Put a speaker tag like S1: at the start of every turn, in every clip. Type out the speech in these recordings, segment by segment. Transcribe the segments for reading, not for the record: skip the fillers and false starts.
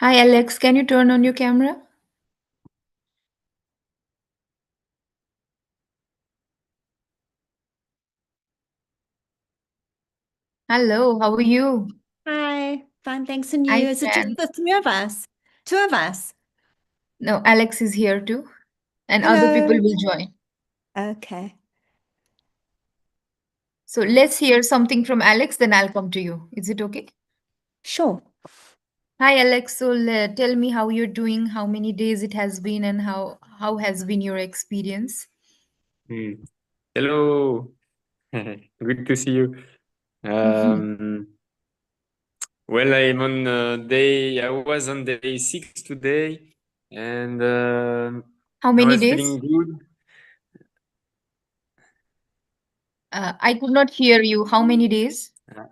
S1: Hi Alex, can you turn on your camera? Hello, how are you?
S2: Hi, fine, thanks. And
S1: Hi
S2: you? Is it just
S1: Fran.
S2: the three of us? Two of us.
S1: No, Alex is here too, and other people
S2: Hello.
S1: will join.
S2: Okay,
S1: So let's hear something from Alex, then I'll come to you. Is it okay?
S2: sure.
S1: Hi Alex, so tell me how you're doing, how many days it has been, and how has been your experience?
S3: Hmm. Hello, good to see you. Um, well, I'm on day. I was on day 6 today, and
S1: How
S3: I
S1: many
S3: was
S1: days?
S3: feeling good.
S1: I could not hear you. How many days?
S3: Uh,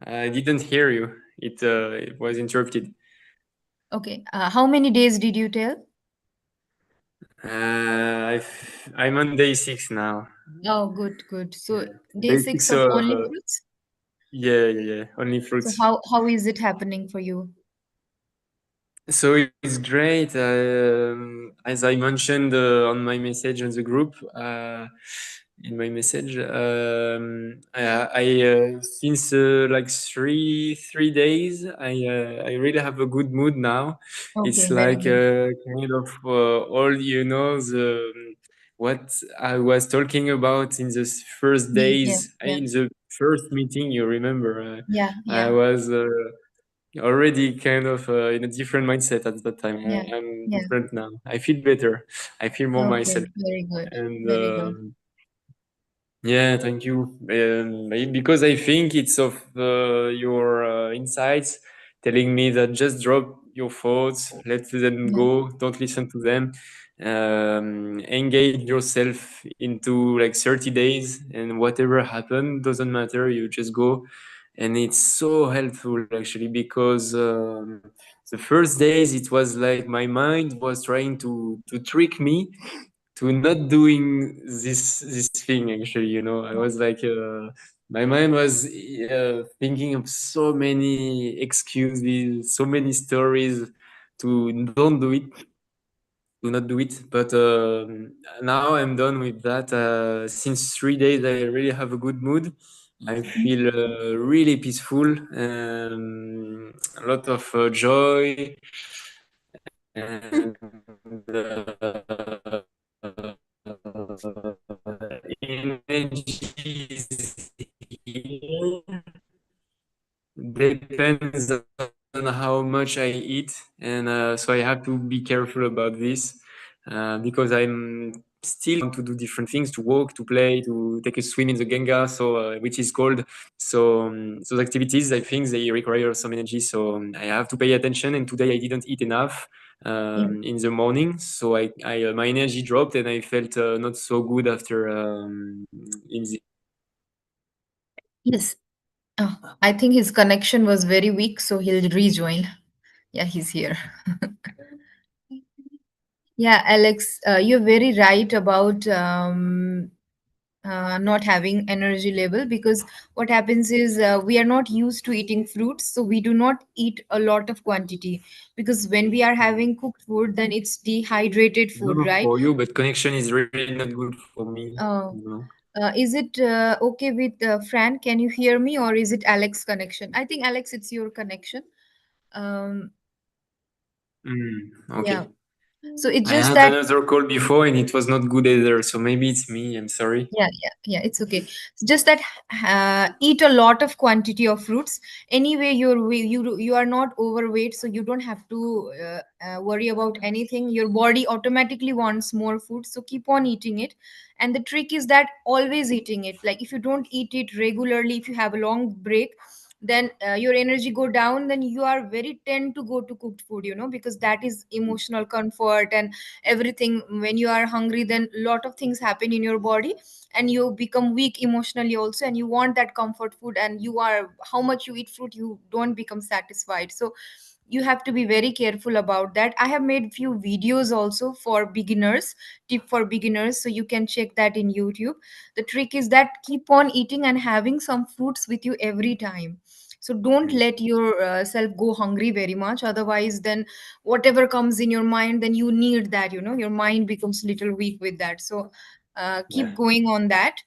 S3: I didn't hear you. It was interrupted.
S1: Okay. How many days did you tell?
S3: I'm on day 6 now.
S1: Oh, good, good. So day
S3: Day
S1: six
S3: six.
S1: of only fruits.
S3: Yeah. Only
S1: So
S3: fruits.
S1: how is it happening for you?
S3: So it's great. As I mentioned on my message on the group, in my message, since like three days, I really have a good mood now. It's
S1: Okay, very
S3: like
S1: good.
S3: kind of all the what I was talking about in the first
S1: Yeah,
S3: days
S1: yeah,
S3: in the first meeting. You remember,
S1: yeah,
S3: I
S1: yeah,
S3: was. Already kind of in a different mindset at that time.
S1: yeah,
S3: I'm
S1: yeah.
S3: different now. I feel better. I feel more myself.
S1: Okay, very good,
S3: And
S1: very good.
S3: yeah, thank you. Because I think it's of your insights telling me that just drop your thoughts, let them
S1: Yeah,
S3: go, don't listen to them. Engage yourself into like 30 days, and whatever happen doesn't matter. You just go, and it's so helpful actually because the first days it was like my mind was trying to trick me to not doing this thing actually, I
S1: yeah,
S3: was like my mind was thinking of so many excuses, so many stories to don't do it, to not do it. But now I'm done with that. Since 3 days I really have a good mood. I
S1: mhm,
S3: feel really peaceful, a lot of joy, and energies here depends on how much I eat, and so I have to be careful about this because I'm still want to do different things, to walk, to play, to take a swim in the Ganga, so which is cold. So those activities, I think they require some energy. So I have to pay attention. And today I didn't eat enough
S1: yeah.
S3: in the morning, so I my energy dropped, and I felt not so good after in the
S1: Yes. Oh, I think his connection was very weak, so he'll rejoin. Yeah, he's here. Yeah, Alex, you're very right about not having energy level because what happens is we are not used to eating fruits, so we do not eat a lot of quantity because when we are having cooked food, then it's dehydrated
S3: I don't
S1: food,
S3: know
S1: right?
S3: for you, but connection is really not good for me.
S1: Oh,
S3: You know.
S1: is it okay with Fran? Can you hear me, or is it Alex connection? I think Alex, it's your connection. Um, yeah.
S3: Okay.
S1: So it's
S3: I
S1: just
S3: had
S1: that.
S3: another call before and it was not good either. So maybe it's me. I'm sorry.
S1: Yeah, it's okay. It's just that eat a lot of quantity of fruits. Anyway, you are not overweight, so you don't have to worry about anything. Your body automatically wants more food, so keep on eating it. And the trick is that always eating it. Like if you don't eat it regularly, if you have a long break, then your energy go down. Then you are very tend to go to cooked food, because that is emotional comfort and everything. When you are hungry, then lot of things happen in your body and you become weak emotionally also, and you want that comfort food, and you are how much you eat fruit, you don't become satisfied. So you have to be very careful about that. I have made few videos also for beginners, tip for beginners, so you can check that in YouTube. The trick is that keep on eating and having some fruits with you every time. So don't
S3: Mm.
S1: let yourself go hungry very much. Otherwise, then whatever comes in your mind, then you need that. Your mind becomes little weak with that. So keep
S3: Yeah.
S1: going on that.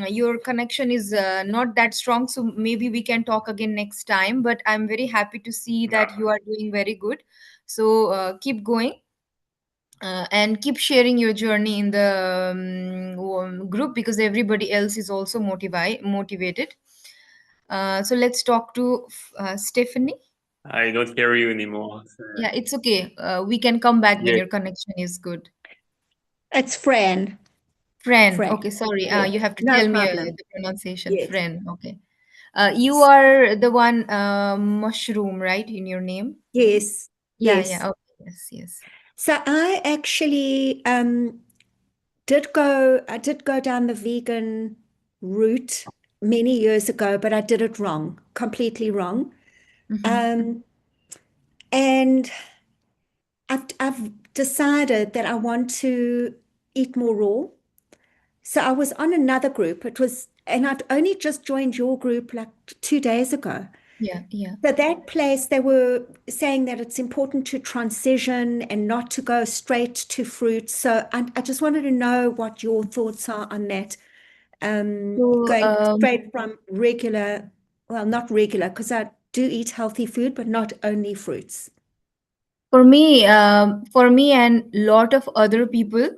S1: Your connection is not that strong, so maybe we can talk again next time. But I'm very happy to see that you are doing very good. So keep going. And keep sharing your journey in the group, because everybody else is also motivated. So let's talk to Stephanie.
S3: I don't hear you anymore. So,
S1: Yeah, it's okay. We can come back when
S3: yeah.
S1: your connection is good.
S2: It's Fran.
S1: Fran.
S2: Fran.
S1: Okay, sorry.
S2: Yes.
S1: You have to
S2: No
S1: tell me
S2: problem.
S1: the pronunciation.
S2: Yes.
S1: Fran. Okay. You are the one mushroom, right, in your name?
S2: Yes.
S1: Yeah,
S2: Yes.
S1: yeah. Okay. Yes, yes.
S2: So I actually I did go down the vegan route many years ago, but I did it wrong, completely wrong.
S1: Mm-hmm.
S2: Um, and I've decided that I want to eat more raw. So I was on another group. And I'd only just joined your group like 2 days ago.
S1: Yeah, yeah.
S2: So that place, they were saying that it's important to transition and not to go straight to fruit. So I just wanted to know what your thoughts are on that.
S1: So,
S2: Going straight from regular, well, not regular, because I do eat healthy food, but not only fruits.
S1: for me and lot of other people,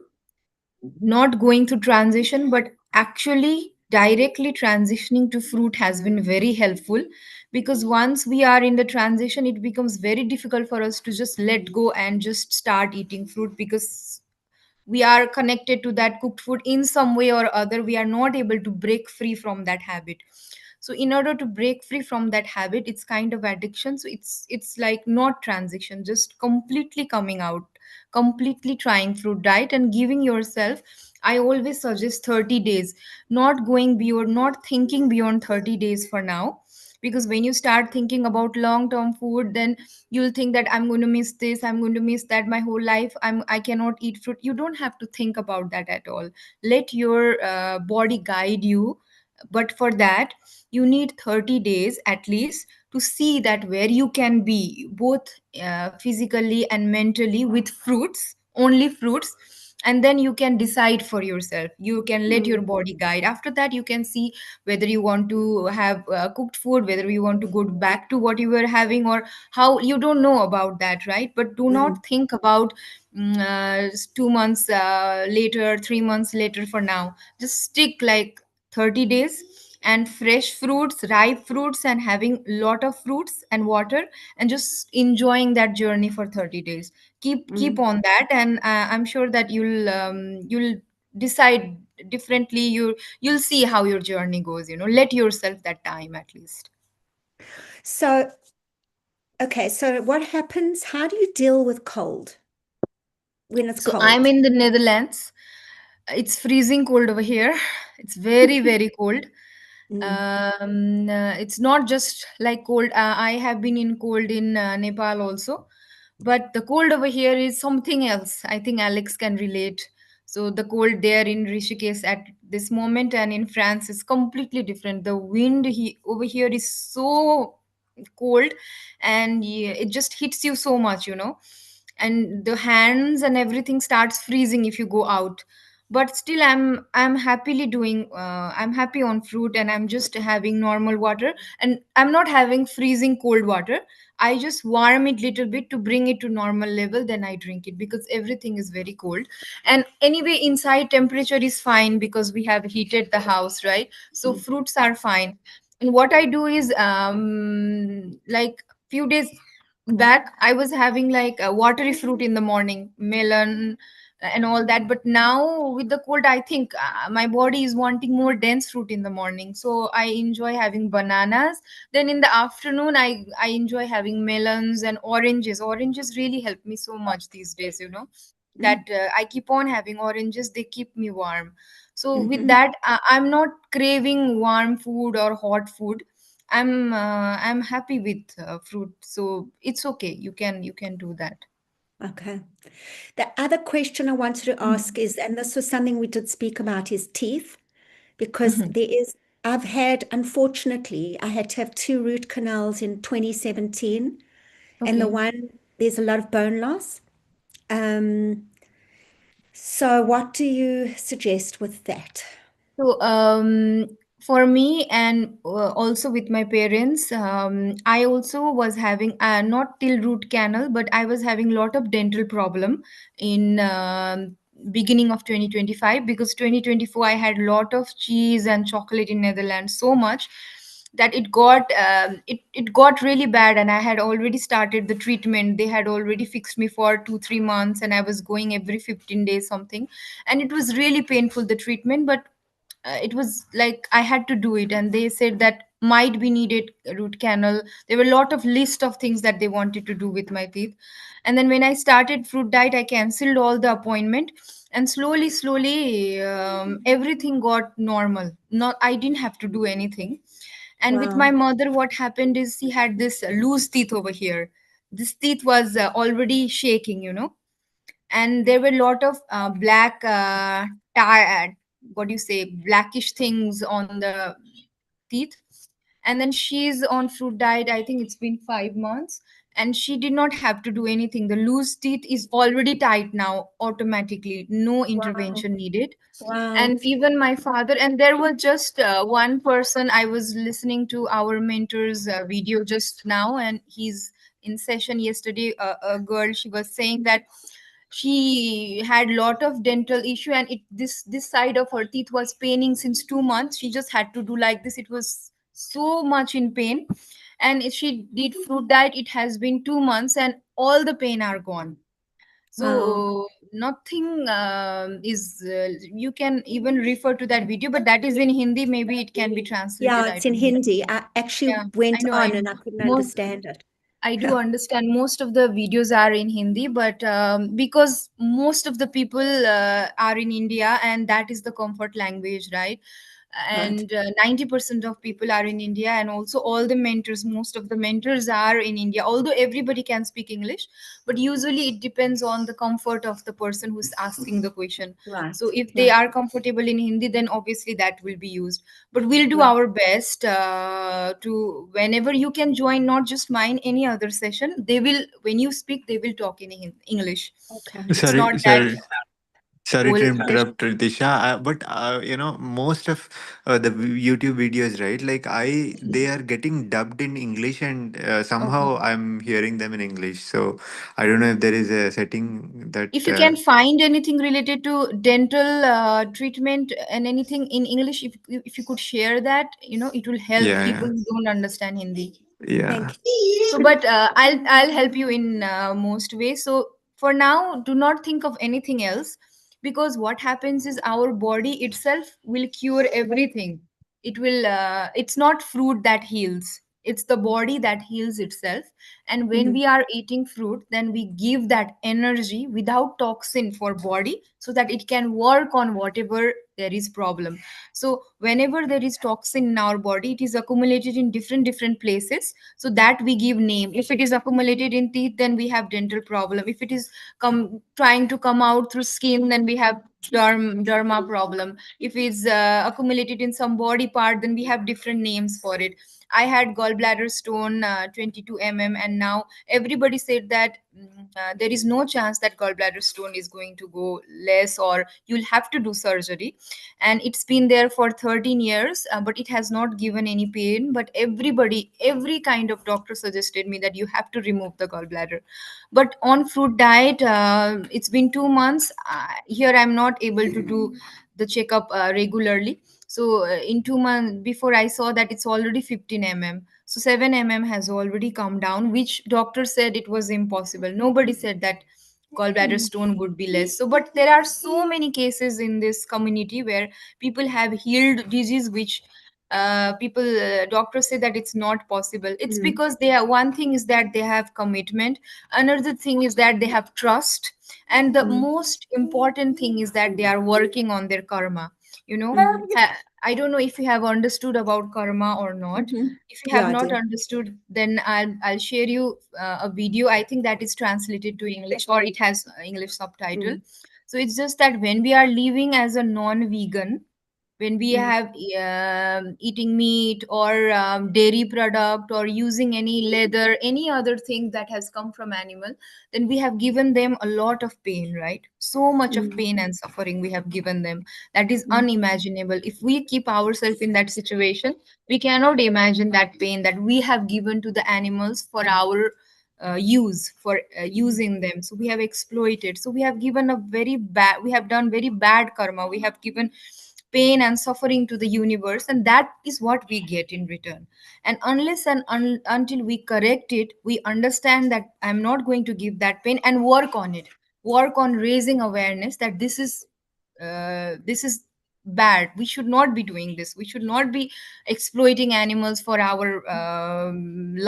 S1: not going through transition, but actually directly transitioning to fruit has been very helpful, because once we are in the transition, it becomes very difficult for us to just let go and just start eating fruit, because we are connected to that cooked food in some way or other. We are not able to break free from that habit. So in order to break free from that habit, it's kind of addiction. So it's like not transition, just completely coming out, completely trying fruit diet and giving yourself, I always suggest 30 days, not going beyond, not thinking beyond 30 days for now. Because when you start thinking about long term food, then you'll think that I'm going to miss this, I'm going to miss that my whole life, I cannot eat fruit. You don't have to think about that at all. Let your body guide you. But for that, you need 30 days at least to see that where you can be both physically and mentally with fruits, only fruits. And then you can decide for yourself, you can let your
S2: Mm,
S1: body guide. After that, you can see whether you want to have cooked food, whether you want to go back to what you were having, or how. You don't know about that, right? But do
S2: mm,
S1: not think about 2 months later, 3 months later. For now, just stick like 30 days, and fresh fruits, ripe fruits, and having lot of fruits and water, and just enjoying that journey for 30 days. Keep
S2: mm.
S1: on that, and I'm sure that you'll decide differently. You'll see how your journey goes. Let yourself that time at least.
S2: So, okay, so what happens? How do you deal with cold when it's
S1: So I'm
S2: cold?
S1: in the Netherlands. It's freezing cold over here. It's very, very cold.
S2: Mm,
S1: It's not just like cold. I have been in cold in Nepal also, but the cold over here is something else. I think Alex can relate. So the cold there in Rishikesh at this moment and in France is completely different. The wind over here is so cold, and yeah, it just hits you so much. And the hands and everything starts freezing if you go out. But still, I'm happily doing I'm happy on fruit, and I'm just having normal water, and I'm not having freezing cold water. I just warm it little bit to bring it to normal level, then I drink it, because everything is very cold. And anyway, inside temperature is fine because we have heated the house, right? So
S2: mm,
S1: fruits are fine. And what I do is, like few days back, I was having like a watery fruit in the morning, melon and all that. But now with the cold, I think my body is wanting more dense fruit in the morning, so I enjoy having bananas. Then in the afternoon, I enjoy having melons and oranges. Oranges really help me so much these days, that
S2: mm,
S1: I keep on having oranges. They keep me warm. So with
S2: mhm.
S1: that, I'm not craving warm food or hot food. I'm happy with fruit, so it's okay. You can do that.
S2: Okay. The other question I wanted to ask is, and this was something we did speak about, is teeth, because
S1: Mhm.
S2: there is I've had, unfortunately, I had to have 2 root canals in 2017, and the
S1: Okay.
S2: one, there's a lot of bone loss. Um, so what do you suggest with that?
S1: So, for me and also with my parents, I also was having not till root canal, but I was having a lot of dental problem in beginning of 2025, because 2024 I had lot of cheese and chocolate in Netherlands so much that it got really bad, and I had already started the treatment. They had already fixed me for 2 3 months, and I was going every 15 days something, and it was really painful, the treatment. But it was like I had to do it, and they said that might be needed root canal. There were a lot of list of things that they wanted to do with my teeth. And then when I started fruit diet, I cancelled all the appointment, and slowly everything got normal. Not, I didn't have to do anything. And with my
S2: Wow.
S1: mother, what happened is she had this loose teeth over here. This teeth was already shaking, and there were a lot of black what do you say, blackish things on the teeth. And then she's on fruit diet, I think it's been 5 months, and she did not have to do anything. The loose teeth is already tight now automatically, no
S2: Wow.
S1: intervention needed.
S2: Wow.
S1: And even my father, and there was just one person. I was listening to our mentor's video just now, and he's in session yesterday. A girl, she was saying that she had lot of dental issue, and this side of her teeth was paining since 2 months. She just had to do like this, it was so much in pain. And if she did fruit diet, it has been 2 months, and all the pain are gone.
S2: Wow.
S1: So nothing is you can even refer to that video, but that is in Hindi. Maybe it can be
S2: Yeah,
S1: translated, I
S2: it's in
S1: don't know.
S2: Hindi. I actually
S1: Yeah, I
S2: went
S1: know.
S2: on and I couldn't
S1: Most
S2: understand it.
S1: I do
S2: Yeah.
S1: understand most of the videos are in Hindi, but because most of the people are in India, and that is the comfort language, right?
S2: Right.
S1: And 90% of people are in India, and also all the mentors, most of the mentors are in India. Although everybody can speak English, but usually it depends on the comfort of the person who's asking the question. So
S2: Right.
S1: if they
S2: Right.
S1: are comfortable in Hindi, then obviously that will be used. But we'll do
S2: Right.
S1: our best to, whenever you can join, not just mine, any other session, they will, when you speak, they will talk in English.
S2: Okay.
S1: It's not
S4: Sorry,
S1: that
S4: sorry, sorry
S1: whole
S4: to
S1: session.
S4: interrupt, Ritisha. But most of the YouTube videos, right? Like they are getting dubbed in English, and
S1: Okay.
S4: somehow I'm hearing them in English. So I don't know if there is a setting that.
S1: If you can find anything related to dental treatment and anything in English, if you could share that, it will help
S4: Yeah,
S1: people
S4: yeah,
S1: who don't understand Hindi.
S4: yeah.
S2: Thank you.
S1: So, but I'll help you in most ways. So for now, do not think of anything else, because what happens is our body itself will cure everything. It will. It's not fruit that heals. It's the body that heals itself. And when
S2: Mhm.
S1: we are eating fruit, then we give that energy without toxin for body, so that it can work on whatever there is problem. So whenever there is toxin in our body, it is accumulated in different places, so that we give name. If it is accumulated in teeth, then we have dental problem. If it is trying to come out through skin, then we have derma problem. If it's accumulated in some body part, then we have different names for it. I had gallbladder stone, 22 and now everybody said that there is no chance that gallbladder stone is going to go less, or you'll have to do surgery. And it's been there for 13 years, but it has not given any pain. But every kind of doctor suggested me that you have to remove the gallbladder. But on fruit diet, it's been 2 months. Here I'm not able to do the checkup regularly. So in 2 months before, I saw that it's already 15 so 7 has already come down, which doctor said it was impossible. Nobody said that gallbladder stone would be less. So but there are so many cases in this community where people have healed disease, which people doctors say that it's not possible. It's
S2: Mm.
S1: because they are, one thing is that they have commitment, another thing is that they have trust, and the
S2: Mm.
S1: most important thing is that they are working on their karma.
S2: Mm.
S1: I don't know if you have understood about karma or not.
S2: Mhm.
S1: If you
S2: Yeah,
S1: have
S2: I
S1: not
S2: do.
S1: understood, then I'll share you a video. I think that is translated to English, or it has English subtitle.
S2: Mm.
S1: So it's just that when we are living as a non-vegan, when we
S2: Mm.
S1: have eating meat or dairy product or using any leather, any other thing that has come from animal, then we have given them a lot of pain, right? So much of
S2: Mm.
S1: pain and suffering we have given them, that is
S2: Mm.
S1: unimaginable. If we keep ourselves in that situation, we cannot imagine that pain that we have given to the animals for our use, for using them. So we have exploited, so we have given a very bad, we have done very bad karma, we have given pain and suffering to the universe, and that is what we get in return. And unless and until we correct it, we understand that I'm not going to give that pain, and work on it, work on raising awareness that this is bad, we should not be doing this, we should not be exploiting animals for our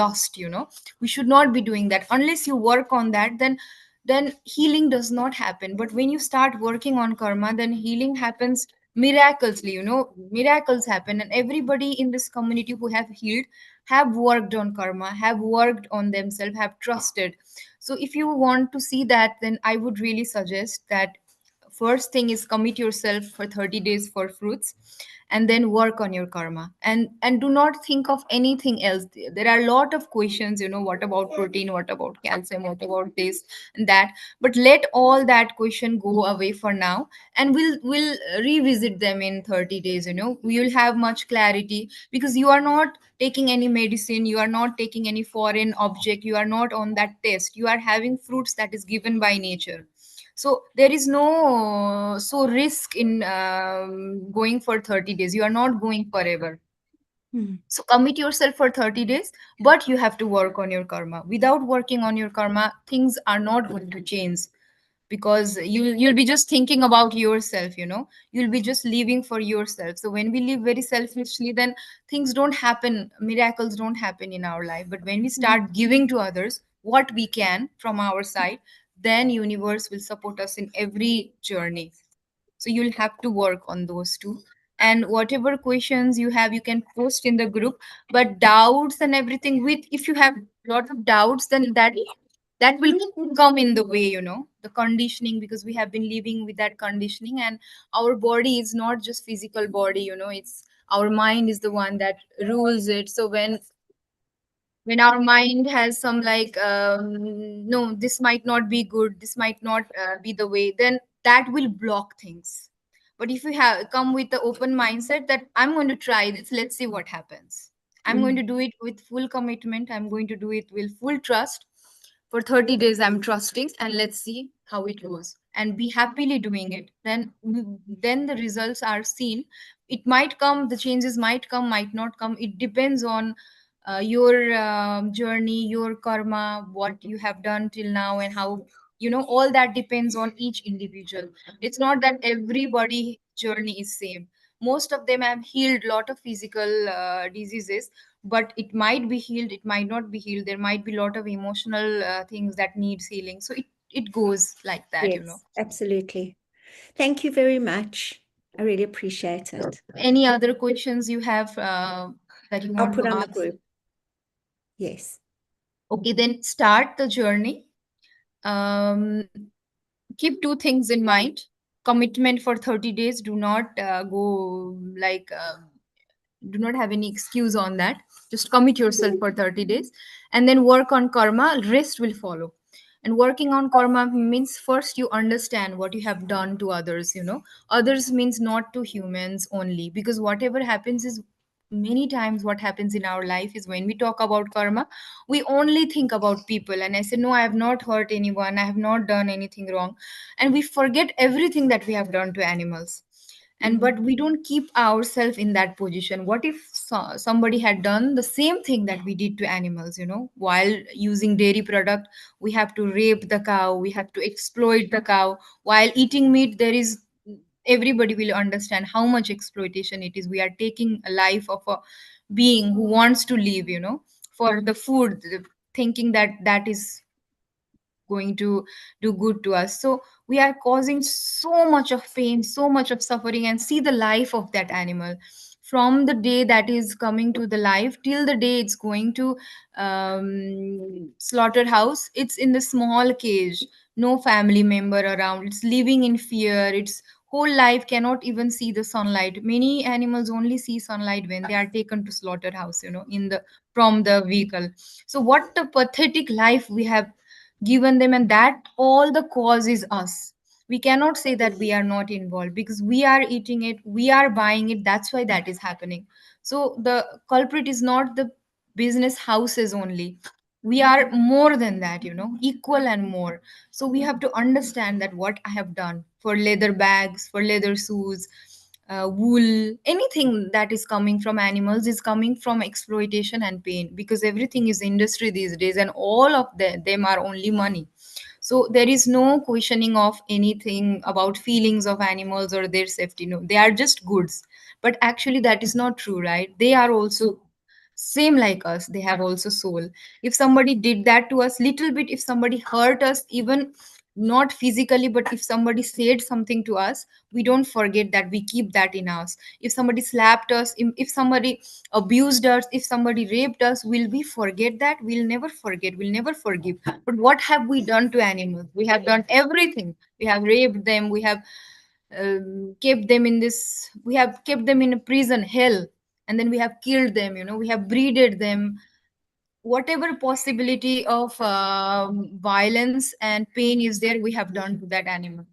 S1: lust, we should not be doing that. Unless you work on that, then healing does not happen. But when you start working on karma, then healing happens miraculously, miracles happen. And everybody in this community who have healed have worked on karma, have worked on themselves, have trusted. So if you want to see that, then I would really suggest that first thing is commit yourself for 30 days for fruits, and then work on your karma, and do not think of anything else. There are a lot of questions, what about protein, what about calcium, what about this and that, but let all that question go away for now, and we'll revisit them in 30 days. We will have much clarity, because you are not taking any medicine, you are not taking any foreign object, you are not on that test, you are having fruits that is given by nature. So there is no so risk in going for 30 days. You are not going forever.
S2: Mm.
S1: So commit yourself for 30 days, but you have to work on your karma. Without working on your karma, things are not going to change, because you'll be just thinking about yourself, you'll be just living for yourself. So when we live very selfishly, then things don't happen, miracles don't happen in our life. But when we start giving to others what we can from our side, then universe will support us in every journey. So you'll have to work on those two. And whatever questions you have, you can post in the group. But doubts and everything, with if you have lot of doubts, then that will come in the way, the conditioning, because we have been living with that conditioning. And our body is not just physical body, it's our mind is the one that rules it. So when our mind has some like no, this might not be good, this might not be the way, then that will block things. But if you have come with the open mindset that I'm going to try this, let's see what happens, I'm going
S2: Mm.
S1: to do it with full commitment, I'm going to do it with full trust. For 30 days I'm trusting, and let's see how it goes, and be happily doing it. Then the results are seen. It might come, the changes might come, might not come. It depends on your journey, your karma, what you have done till now, and how, all that depends on each individual. It's not that everybody journey is same. Most of them have healed lot of physical diseases, but it might be healed, it might not be healed. There might be a lot of emotional things that needs healing. So it goes like that.
S2: Yes, absolutely. Thank you very much. I really appreciate it.
S1: Any other questions you have that you
S2: I'll
S1: want
S2: put
S1: to
S2: on the
S1: ask?
S2: group. Yes.
S1: Okay, then start the journey. um, Keep two things in mind. Commitment for 30 days, do not go like do not have any excuse on that. Just commit yourself for 30 days, and then work on karma, rest will follow. And working on karma means first you understand what you have done to others. Others means not to humans only, because whatever happens is, many times what happens in our life is, when we talk about karma, we only think about people. And I say, no, I have not hurt anyone, I have not done anything wrong. And we forget everything that we have done to animals. And
S2: Mm.
S1: but we don't keep ourselves in that position. What if somebody had done the same thing that we did to animals, while using dairy product, we have to rape the cow, we have to exploit the cow. While eating meat, there is, everybody will understand how much exploitation it is. We are taking a life of a being who wants to live, for the food, thinking that that is going to do good to us. So we are causing so much of pain, so much of suffering. And see the life of that animal, from the day that is coming to the life till the day it's going to slaughterhouse. It's in the small cage, no family member around, it's living in fear, it's whole life cannot even see the sunlight. Many animals only see sunlight when they are taken to slaughterhouse, in the from the vehicle. So what a pathetic life we have given them, and that all the cause is us. We cannot say that we are not involved, because we are eating it, we are buying it, that's why that is happening. So the culprit is not the business houses only. We are more than that, equal and more. So we have to understand that what I have done for leather bags, for leather shoes, wool, anything that is coming from animals is coming from exploitation and pain, because everything is industry these days, and all of them are only money. So there is no questioning of anything about feelings of animals or their safety. No, they are just goods. But actually that is not true, right? They are also same like us, they have also soul. If somebody did that to us little bit, if somebody hurt us, even not physically, but if somebody said something to us, we don't forget that, we keep that in us. If somebody slapped us, if somebody abused us, if somebody raped us, will we forget that? We'll never forget, we'll never forgive. But what have we done to animals? We have done everything. We have raped them, we have kept them in this, we have kept them in a prison hell, and then we have killed them, we have breeded them. Whatever possibility of violence and pain is there, we have done to that animal.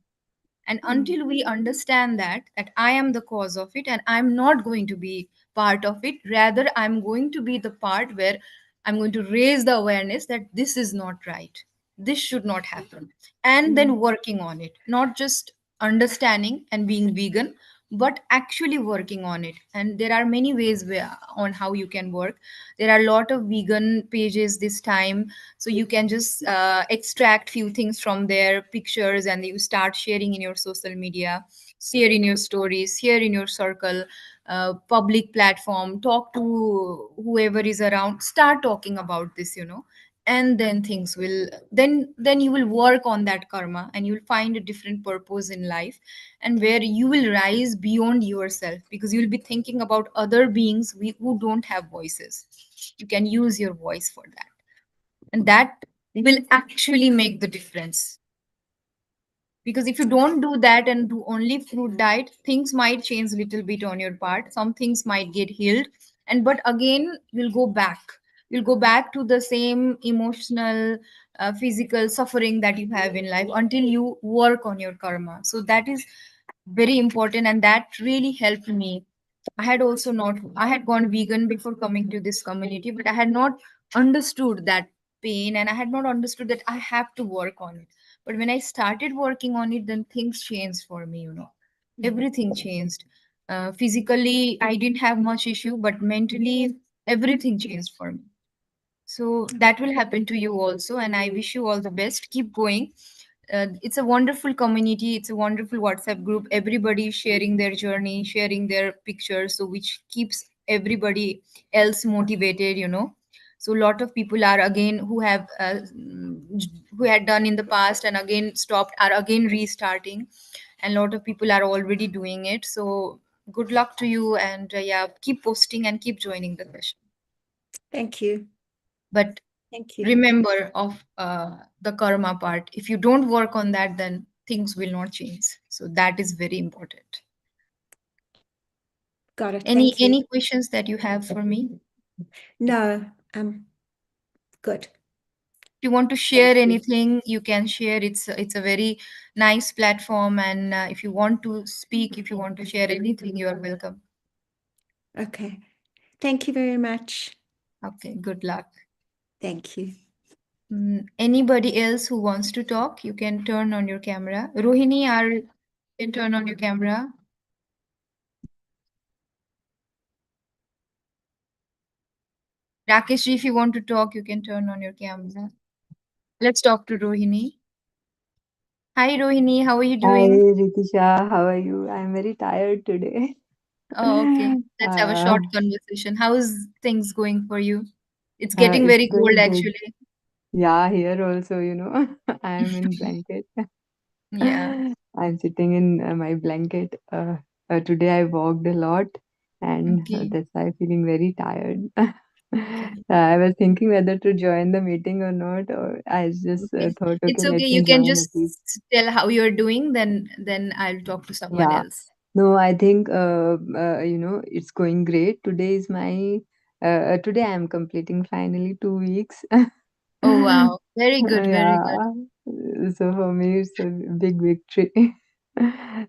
S1: And until we understand that I am the cause of it, and I'm not going to be part of it, rather I'm going to be the part where I'm going to raise the awareness that this is not right, this should not happen, and then working on it, not just understanding and being vegan, but actually working on it. And there are many ways on how you can work. There are a lot of vegan pages this time, so you can just extract few things from their pictures, and you start sharing in your social media, share in your stories, share in your circle, public platform, talk to whoever is around, start talking about this, and then things will, then you will work on that karma, and you will find a different purpose in life, and where you will rise beyond yourself, because you will be thinking about other beings who don't have voices. You can use your voice for that, and that will actually make the difference. Because if you don't do that and do only fruit diet, things might change a little bit on your part, some things might get healed, and but again you'll go back to the same emotional, physical suffering that you have in life, until you work on your karma. So that is very important, and that really helped me. I had gone vegan before coming to this community, but I had not understood that pain, and I had not understood that I have to work on it. But when I started working on it, then things changed for me, everything changed. Physically, I didn't have much issue, but mentally, everything changed for me. So that will happen to you also, and I wish you all the best. Keep going. It's a wonderful community. It's a wonderful WhatsApp group. Everybody is sharing their journey, sharing their pictures, so which keeps everybody else motivated. So a lot of people are again who had done in the past and again stopped are again restarting, and a lot of people are already doing it. So good luck to you, and yeah, keep posting and keep joining the session.
S2: Thank you.
S1: But
S2: Thank you.
S1: remember of the karma part. If you don't work on that, then things will not change. So that is very important.
S2: Got it.
S1: Any
S2: Thank you.
S1: any questions that you have for me?
S2: No, I'm good.
S1: If you want to share anything, you can share. It's a very nice platform, and if you want to speak, if you want to share anything, you are welcome.
S2: Okay. Thank you very much.
S1: Okay, good luck.
S2: Thank you.
S1: Anybody else who wants to talk, you can turn on your camera. Rohini, you can turn on your camera. Rakesh, if you want to talk, you can turn on your camera. Let's talk to Rohini. Hi, Rohini. How are you
S5: Hi,
S1: doing?
S5: Ritisha. How are you? I'm very tired today.
S1: Oh, okay. Let's have a
S5: Uh,
S1: short conversation. How is things going for you? It's
S5: uh,
S1: getting
S5: it's
S1: very cold,
S5: going good.
S1: actually.
S5: Yeah, here also, I'm in blanket.
S1: Yeah.
S5: I'm sitting in my blanket. Today I walked a lot and
S1: Okay.
S5: that's why I'm feeling very tired.
S1: Okay.
S5: I was thinking whether to join the meeting or not, or I just
S1: Okay.
S5: thought,
S1: It's
S5: okay,
S1: okay.
S5: let me
S1: You can
S5: join at
S1: just
S5: least.
S1: tell how you're doing, then I'll talk to someone
S5: Yeah.
S1: else.
S5: No, I think it's going great. Today I am completing finally 2 weeks.
S1: Oh wow. Very good, very good.
S5: Yeah. So for me, it's a big victory.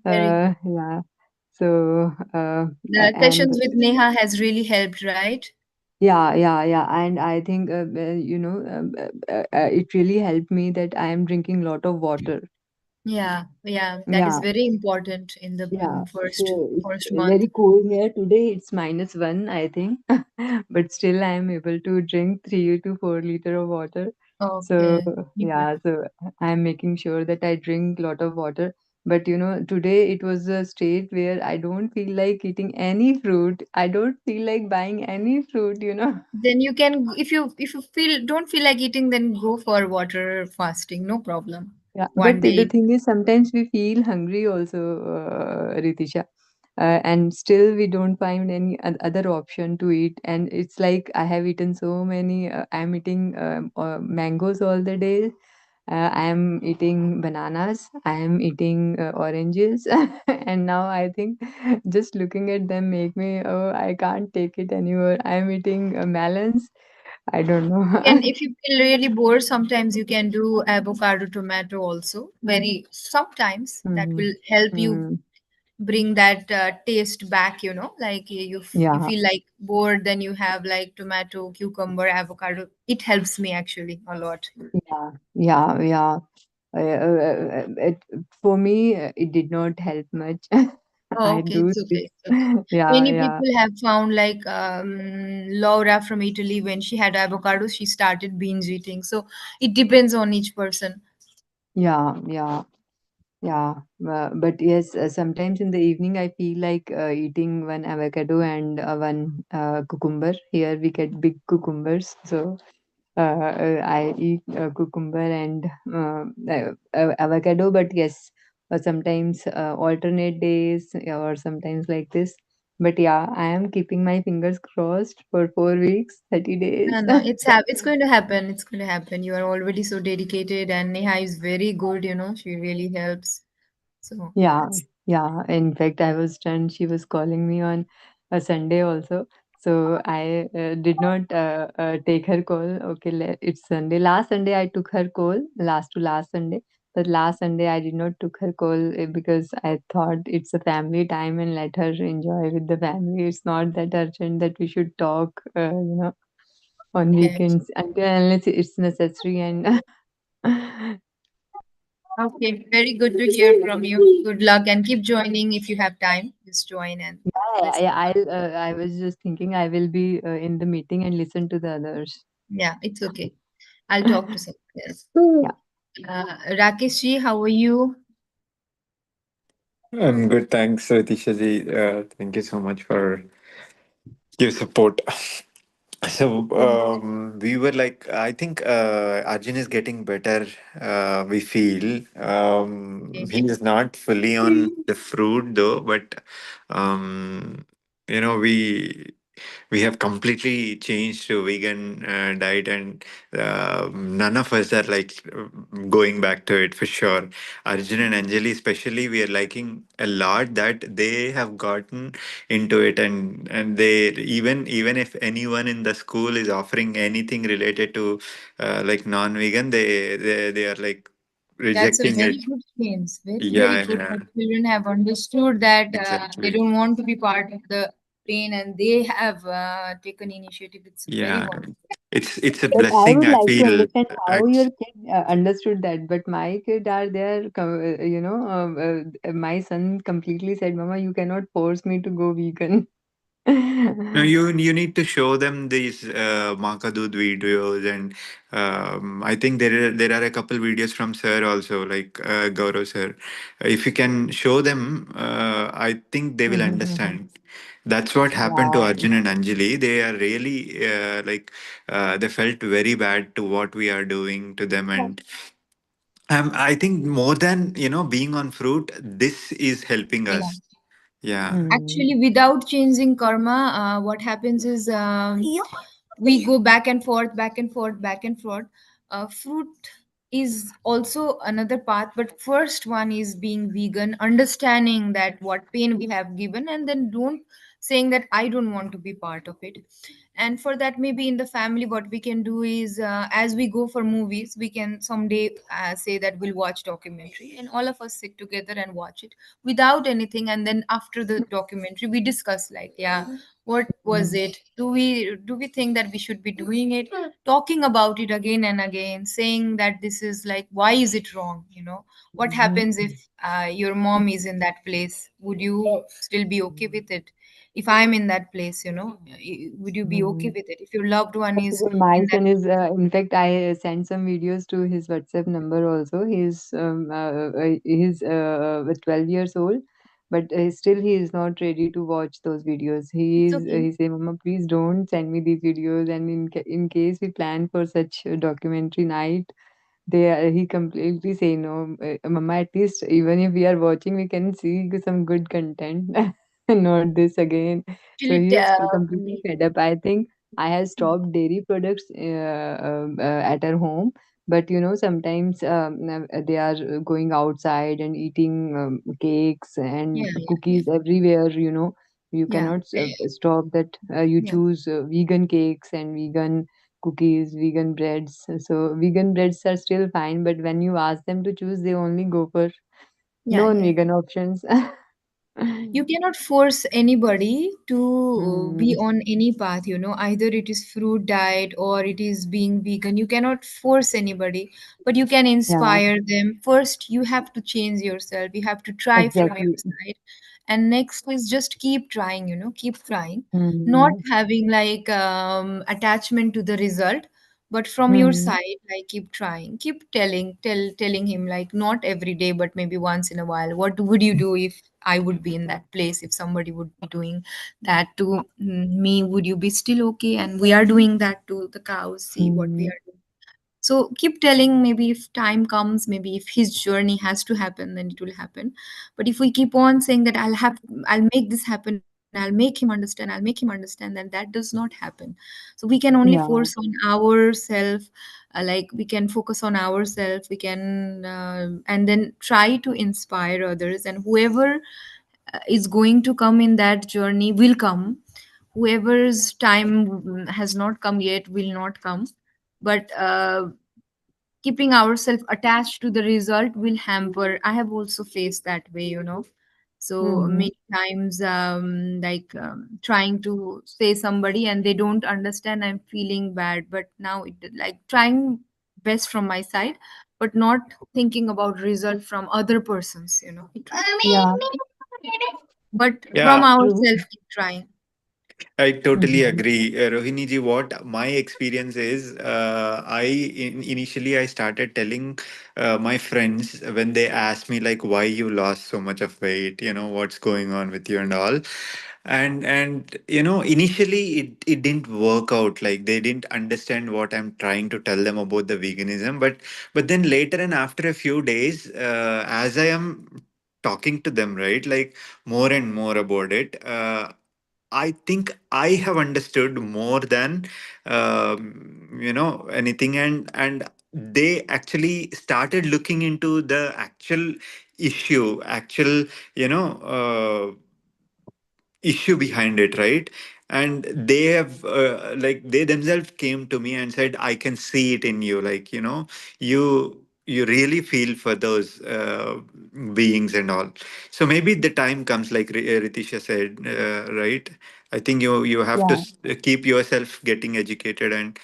S1: Very good.
S5: Yeah. So
S1: The
S5: and
S1: sessions with Neha has really helped, right?
S5: yeah, and I think it really helped me that I am drinking a lot of water.
S1: Yeah, yeah. That is
S5: Yeah.
S1: very important in the
S5: Yeah,
S1: first
S5: so
S1: first
S5: it's
S1: month.
S5: very cold here today. It's -1, I think, but still I am able to drink 3 to 4 liter of water. So
S1: Okay. Very good.
S5: yeah, so I'm making sure that I drink a lot of water. But today it was a state where I don't feel like eating any fruit. I don't feel like buying any fruit.
S1: Then you can, if you feel don't feel like eating, then go for water fasting. No problem.
S5: Yeah, but
S1: One
S5: the
S1: day.
S5: thing is, sometimes we feel hungry also, Ritisha, and still we don't find any other option to eat. And it's like I have eaten so many. I'm eating mangoes all the day. I am eating bananas. I am eating oranges, and now I think just looking at them make me, oh, I can't take it anymore. I am eating melons. I don't
S1: And
S5: know.
S1: if you feel really bored, sometimes you can do avocado tomato also. Very sometimes that
S5: Hmm.
S1: will help you
S5: Hmm.
S1: bring that taste back, like you
S5: Yeah.
S1: feel like bored, then you have like tomato, cucumber, avocado. It helps me actually a lot.
S5: Yeah. For me, it did not help much.
S1: Oh,
S5: I
S1: okay,
S5: do
S1: it's
S5: still.
S1: okay, it's okay.
S5: Yeah,
S1: Many
S5: yeah,
S1: people have found like Laura from Italy, when she had avocado, she started binge eating. So it depends on each person.
S5: yeah. Yeah, but yes, sometimes in the evening I feel like eating one avocado and one cucumber. Here we get big cucumbers, so I eat cucumber and avocado. But yes, sometimes alternate days or sometimes like this. But yeah, I am keeping my fingers crossed for 4 weeks, 30 days.
S1: No, no, it's going to happen. It's going to happen. You are already so dedicated, and Neha is very good. She really helps. So
S5: Yeah,
S1: that's
S5: yeah. In fact, I was stunned. She was calling me on a Sunday also. So I did not take her call. Okay, it's Sunday. Last Sunday I took her call, last to last Sunday. But last Sunday I did not took her call because I thought it's a family time and let her enjoy with the family. It's not that urgent that we should talk, on
S1: okay.
S5: weekends until unless it's necessary. And
S1: Okay, very good to hear from you. Good luck and keep joining if you have time. Just join and listen.
S5: I was just thinking I will be in the meeting and listen to the others.
S1: Yeah, it's okay. I'll talk to someone else.
S5: Yeah.
S1: Rakesh ji, how are you?
S4: I'm good, thanks, Tisha ji. Thank you so much for your support. So we were like, I think Arjun is getting better. We feel
S1: Okay.
S4: he is not fully on the fruit though, but um, we have completely changed to vegan diet, and none of us are like going back to it for sure. Arjun and Anjali especially, we are liking a lot that they have gotten into it, and they, even if anyone in the school is offering anything related to like non-vegan, they are like
S1: That's a
S4: rejecting
S1: very
S4: it.
S1: good change. Very, very
S4: Yeah,
S1: good
S4: yeah,
S1: that children have understood that they
S4: exactly.
S1: don't want to be part of the pain and they have taken initiative. It's very
S4: Yeah,
S1: wonderful.
S4: it's a
S5: But I
S4: blessing,
S5: would
S4: I
S5: like to
S4: feel.
S5: understand how your kid understood that. But my kid are there, my son completely said, Mama, you cannot force me to go vegan.
S4: No, you need to show them these Makadud videos, and I think there are a couple videos from Sir also, like Gaurav Sir. If you can show them, I think they will understand. That's what happened to
S5: Yeah.
S4: Arjun and Anjali. They are really they felt very bad to what we are doing to them, and I think more than being on fruit, this is helping
S1: Yeah.
S4: us. Yeah.
S5: Hmm.
S1: Actually, without changing karma, what happens is we go back and forth, back and forth, back and forth. Fruit is also another path, but first one is being vegan, understanding that what pain we have given, and then don't saying that I don't want to be part of it. And for that, maybe in the family, what we can do is, as we go for movies, we can someday say that we'll watch documentary, and all of us sit together and watch it without anything, and then after the documentary we discuss, like, yeah, what was
S5: Mm,
S1: it, do we think that we should be doing it, talking about it again and again, saying that this is like, why is it wrong, what
S5: mhm,
S1: happens if your mom is in that place, would you still be okay with it? If I'm in that place, would you be okay
S5: mhm.
S1: with it if your loved one is
S5: Even my
S1: in that?
S5: son is, in fact, I sent some videos to his WhatsApp number also. He's 12 years old, but still he is not ready to watch those videos.
S1: It's okay.
S5: He say, "Mama, please don't send me these videos." And in case we plan for such a documentary night, he completely say no, Mama. At least even if we are watching, we can see some good content, not this again. So
S1: Actually,
S5: he was completely fed up. I think I have stopped dairy products at our home, but sometimes they are going outside and eating cakes and
S1: yeah, yeah, yeah,
S5: cookies everywhere. You
S1: yeah,
S5: cannot stop that. You
S1: yeah.
S5: choose vegan cakes and vegan cookies, vegan breads. So vegan breads are still fine, but when you ask them to choose, they only go for
S1: Yeah, yeah.
S5: non-vegan options.
S1: You cannot force anybody to be
S5: Hmm.
S1: on any path, either it is fruit diet or it is being vegan. You cannot force anybody, but you can
S5: Yeah,
S1: inspire them. First, you have to change yourself, you have to try from your
S5: exactly.
S1: side. And next is just keep trying, keep trying, not
S5: Hmm.
S1: having like attachment to the result, but from your
S5: Hmm.
S1: side, like, keep trying, keep telling him, like, not every day but maybe once in a while, what would you do if I would be in that place, if somebody would be doing that to me, would you be still okay? And we are doing that to the cows, see what we
S5: Hmm.
S1: are doing. So keep telling, maybe if time comes, maybe if his journey has to happen, then it will happen. But if we keep on saying that I'll make this happen, I'll make him understand, I'll make him understand, then that does not happen. So we can only force
S5: Yeah.
S1: on ourselves, like, we can focus on ourselves, we can and then try to inspire others, and whoever is going to come in that journey will come, whoever's time has not come yet will not come. But keeping ourselves attached to the result will hamper. I have also faced that way, so
S5: Hmm.
S1: many times, like, trying to say somebody and they don't understand, I'm feeling bad, but now it, like, trying best from my side, but not thinking about result from other persons,
S5: Yeah.
S1: but from
S4: Yeah,
S5: True.
S1: ourselves keep trying.
S4: I totally
S5: Hmm.
S4: agree, Rohini ji. What my experience is, initially I started telling my friends when they asked me like, why you lost so much of weight, what's going on with you and all, and initially it didn't work out. Like they didn't understand what I'm trying to tell them about the veganism, but then later and after a few days, as I am talking to them, right, like more and more about it. I think I have understood more than anything, and they actually started looking into the actual you know uh, issue behind it, right? And they have like they themselves came to me and said, I can see it in you, like you really feel for those beings and all. So maybe the time comes, like Ritisha said, right? I think you have to
S5: Yeah.
S4: keep yourself getting educated and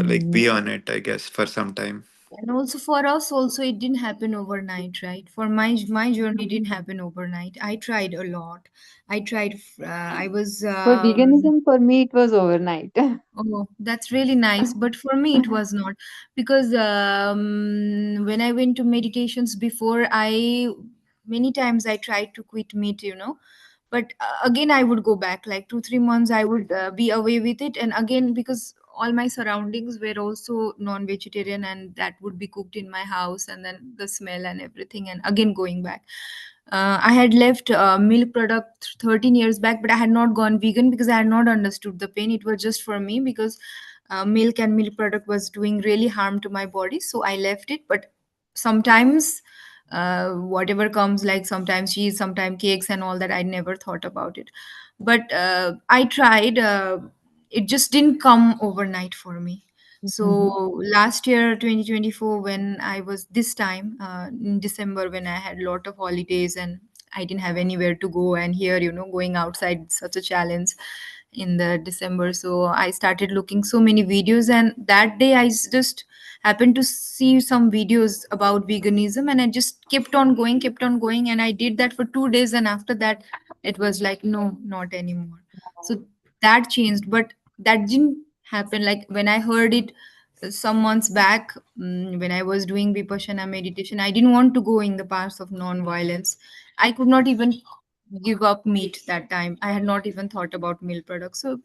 S4: like
S5: Hmm.
S4: be on it, I guess, for some time.
S1: And also for us also, it didn't happen overnight, right? For my journey didn't happen overnight. I tried a lot. I tried, I was
S5: For veganism, for me, it was overnight.
S1: oh, that's really nice. But for me, it was not, because when I went to meditations before, I many times I tried to quit meat, but again I would go back, like 2 3 months. I would be away with it, and again, because all my surroundings were also non-vegetarian, and that would be cooked in my house, and then the smell and everything, and again going back. I had left milk product 13 years back, but I had not gone vegan because I had not understood the pain. It was just for me because milk and milk product was doing really harm to my body. So I left it. But sometimes, whatever comes, like sometimes cheese, sometimes cakes, and all that, I never thought about it. But I tried. It just didn't come overnight for me. So last year, 2024, when I was this time in December, when I had a lot of holidays and I didn't have anywhere to go, and here, going outside is such a challenge in the December. So I started looking so many videos, and that day just happened to see some videos about veganism, and I just kept on going, and I did that for 2 days, and after that, it was like, no, not anymore. So that changed, but that didn't happen like when I heard it some months back. When I was doing vipassana meditation, I didn't want to go in the path of non-violence. I could not even give up meat that time. I had not even thought about milk products. So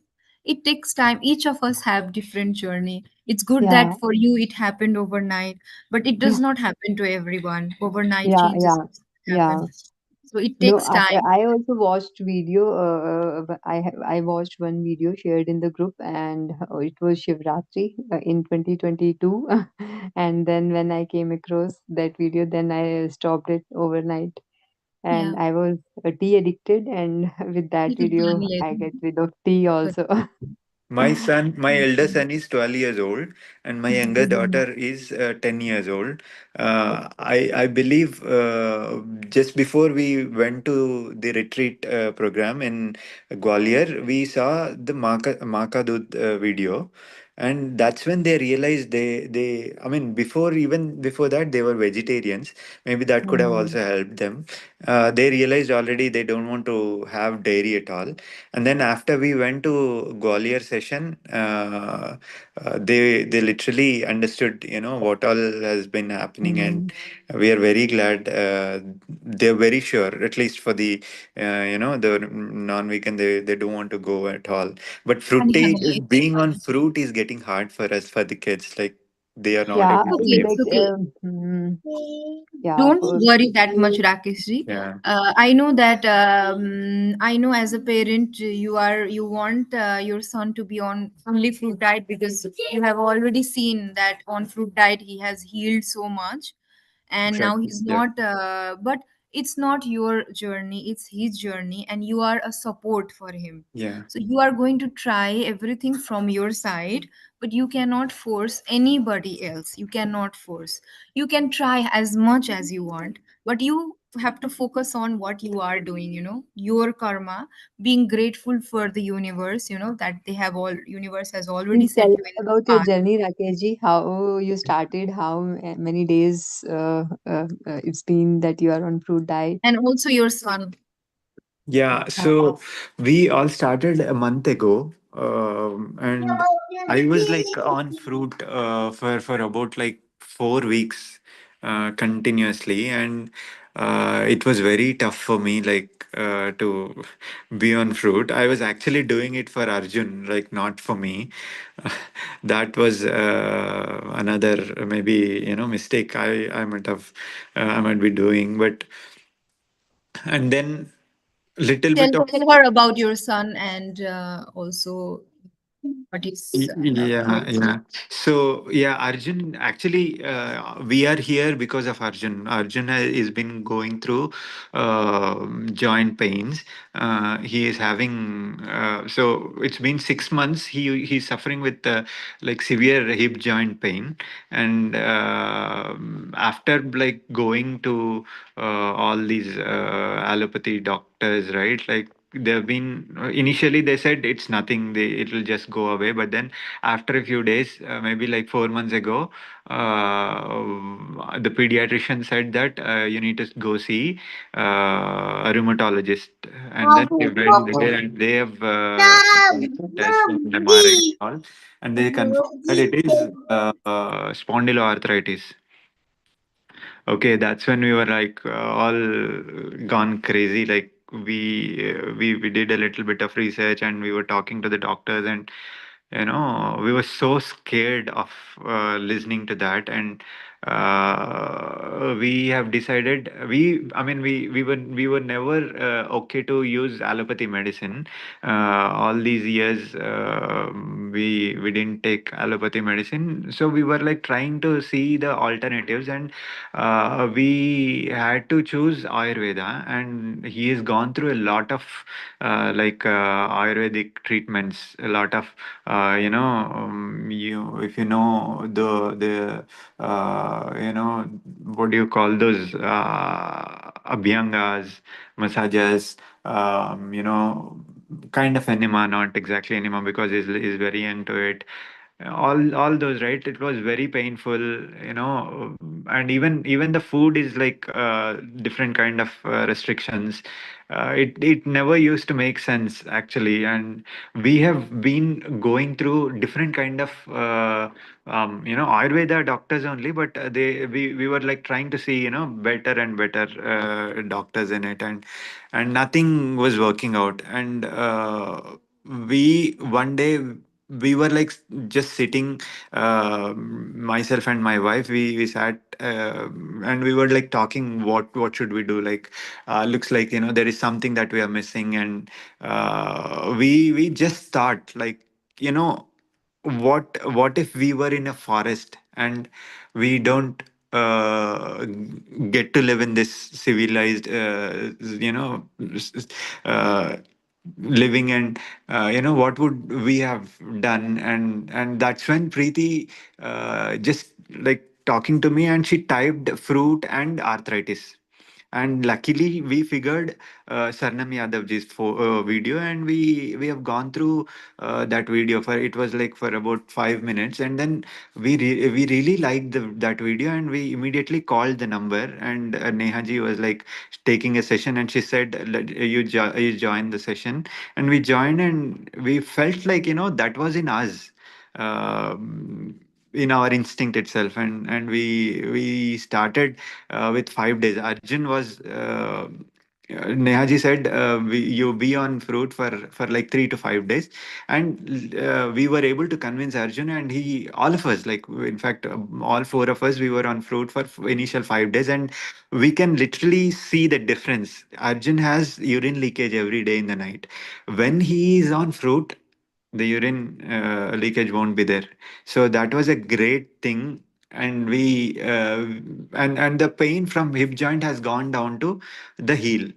S1: it takes time. Each of us have different journey. It's good
S5: Yeah,
S1: that for you it happened overnight, but it does
S5: yeah,
S1: not happen to everyone. Overnight
S5: yeah,
S1: changes
S5: yeah,
S1: happen.
S5: yeah.
S1: So it
S5: No,
S1: takes time.
S5: I also watched video. I watched one video shared in the group, and it was Shivratri in 2022. And then when I came across that video, then I stopped it overnight.
S1: Yeah.
S5: And I was tea addicted, and with that
S1: It is
S5: video, I
S1: done,
S5: get rid of tea
S1: yes.
S5: also.
S4: My elder son is 12 years old, and my younger daughter is 10 years old. I believe just before we went to the retreat program in Gwalior, we saw the Maka Dud video. And that's when they realized I mean, even before that, they were vegetarians. Maybe that could have
S5: Mm.
S4: also helped them. They realized already they don't want to have dairy at all. And then after we went to Gwalior session, they literally understood, what all has been happening, and
S5: Mm.
S4: we are very glad. They're very sure, at least for the non-vegan, they don't want to go at all. But being on fruit is getting hard for us, for the kids. Like, they are not
S5: Yeah,
S4: able to
S1: Okay,
S4: live.
S1: it's
S5: but
S1: okay.
S5: yeah,
S1: Don't
S5: for
S1: worry that much, Rakeshji.
S4: Yeah.
S1: I know that I know as a parent you want your son to be on only fruit diet because you have already seen that on fruit diet he has healed so much, and now
S4: Exactly.
S1: he's
S4: Yeah.
S1: not. But it's not your journey; it's his journey, and you are a support for him.
S4: Yeah.
S1: So you are going to try everything from your side, but you cannot force anybody else. You cannot force. You can try as much as you want, but you have to focus on what you are doing, your karma, being grateful for the universe, that they have all universe has already
S5: please
S1: set
S5: tell
S1: you
S5: us
S1: in the
S5: about your
S1: path.
S5: journey, Rakeshji. How you started? How many days it's been that you are on fruit diet?
S1: And also your son.
S4: Yeah, so we all started a month ago, and I was like on fruit for about like 4 weeks continuously, and it was very tough for me, like to be on fruit. I was actually doing it for Arjun, like not for me. That was another maybe mistake I might be doing, but and then little
S1: Tell
S4: bit of.
S1: tell her about your son and also what is
S4: Yeah,
S1: fruits.
S4: yeah. So yeah, Arjun, actually, we are here because of Arjun. Arjun has been going through joint pains. He is having so it's been 6 months. He's suffering with like severe hip joint pain, and after like going to all these allopathy doctors, right? Like, they've been initially they said it's nothing, it will just go away, but then after a few days, maybe like 4 months ago, the pediatrician said that you need to go see a rheumatologist, and then we went there and they have test and MRI and all, and they confirmed that it is spondyloarthritis. Okay, that's when we were like all gone crazy. Like, we did a little bit of research, and we were talking to the doctors, and we were so scared of listening to that. And we have decided, I mean, we were never okay to use allopathy medicine. All these years, we didn't take allopathy medicine, so we were like trying to see the alternatives, and we had to choose Ayurveda, and he has gone through a lot of Ayurvedic treatments, a lot of if you know what do you call those abhyangas, massages, kind of enema, not exactly enema because he's very into it. All those, right? It was very painful, and even the food is like different kind of restrictions. It never used to make sense actually, and we have been going through different kind of Ayurveda doctors only, but we were like trying to see better and better doctors in it, and nothing was working out. And we one day we were like just sitting, myself and my wife, we sat, and we were like talking, what should we do, like looks like there is something that we are missing. And we just thought like, you know what if we were in a forest and we don't get to live in this civilized living, and what would we have done? And that's when Preeti just like talking to me, and she typed fruit and arthritis. And luckily, we figured Sarnam Yadavji's video, and we have gone through that video. For it was like for about 5 minutes, and then we really liked that video, and we immediately called the number. And Neha ji was like taking a session, and she said, You join the session," and we joined, and we felt like that was in us. In our instinct itself, and we started with 5 days. Arjun was Nehaji said, you be on fruit for like 3 to 5 days, and we were able to convince Arjun, and all of us, like in fact, all four of us, we were on fruit for initial 5 days, and we can literally see the difference. Arjun has urine leakage every day in the night. When he is on fruit, the urine leakage won't be there. So that was a great thing. And and the pain from hip joint has gone down to the heel.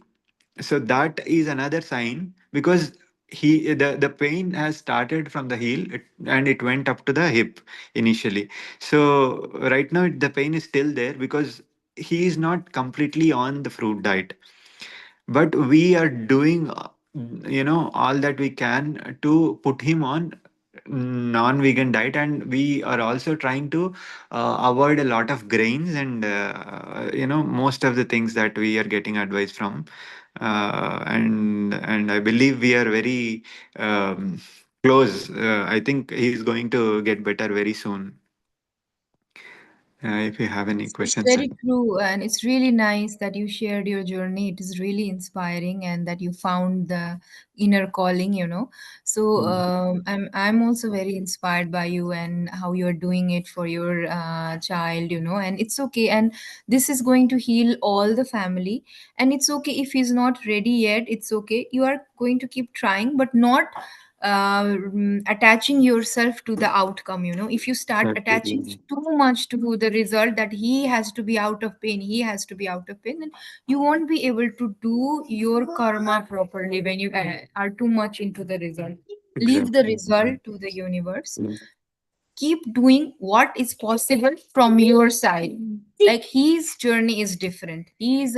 S4: So that is another sign, because the pain has started from the heel, and it went up to the hip initially. So right now the pain is still there because he is not completely on the fruit diet, but we are doing all that we can to put him on non-vegan diet, and we are also trying to avoid a lot of grains, and most of the things that we are getting advice from. And I believe we are very close. I think he's going to get better very soon. If you have any
S1: It's
S4: questions.
S1: very true, and it's really nice that you shared your journey. It is really inspiring, and that you found the inner calling. So I'm also very inspired by you and how you are doing it for your child. And it's okay, and this is going to heal all the family. And it's okay if he's not ready yet. It's okay. You are going to keep trying, but not attaching yourself to the outcome. If you start attaching
S4: Absolutely.
S1: too much to the result, that he has to be out of pain, he has to be out of pain, then you won't be able to do your karma properly when you are too much into the result. Leave the
S4: Exactly.
S1: result to the universe. Keep doing what is possible from your side. Like, his journey is different. He is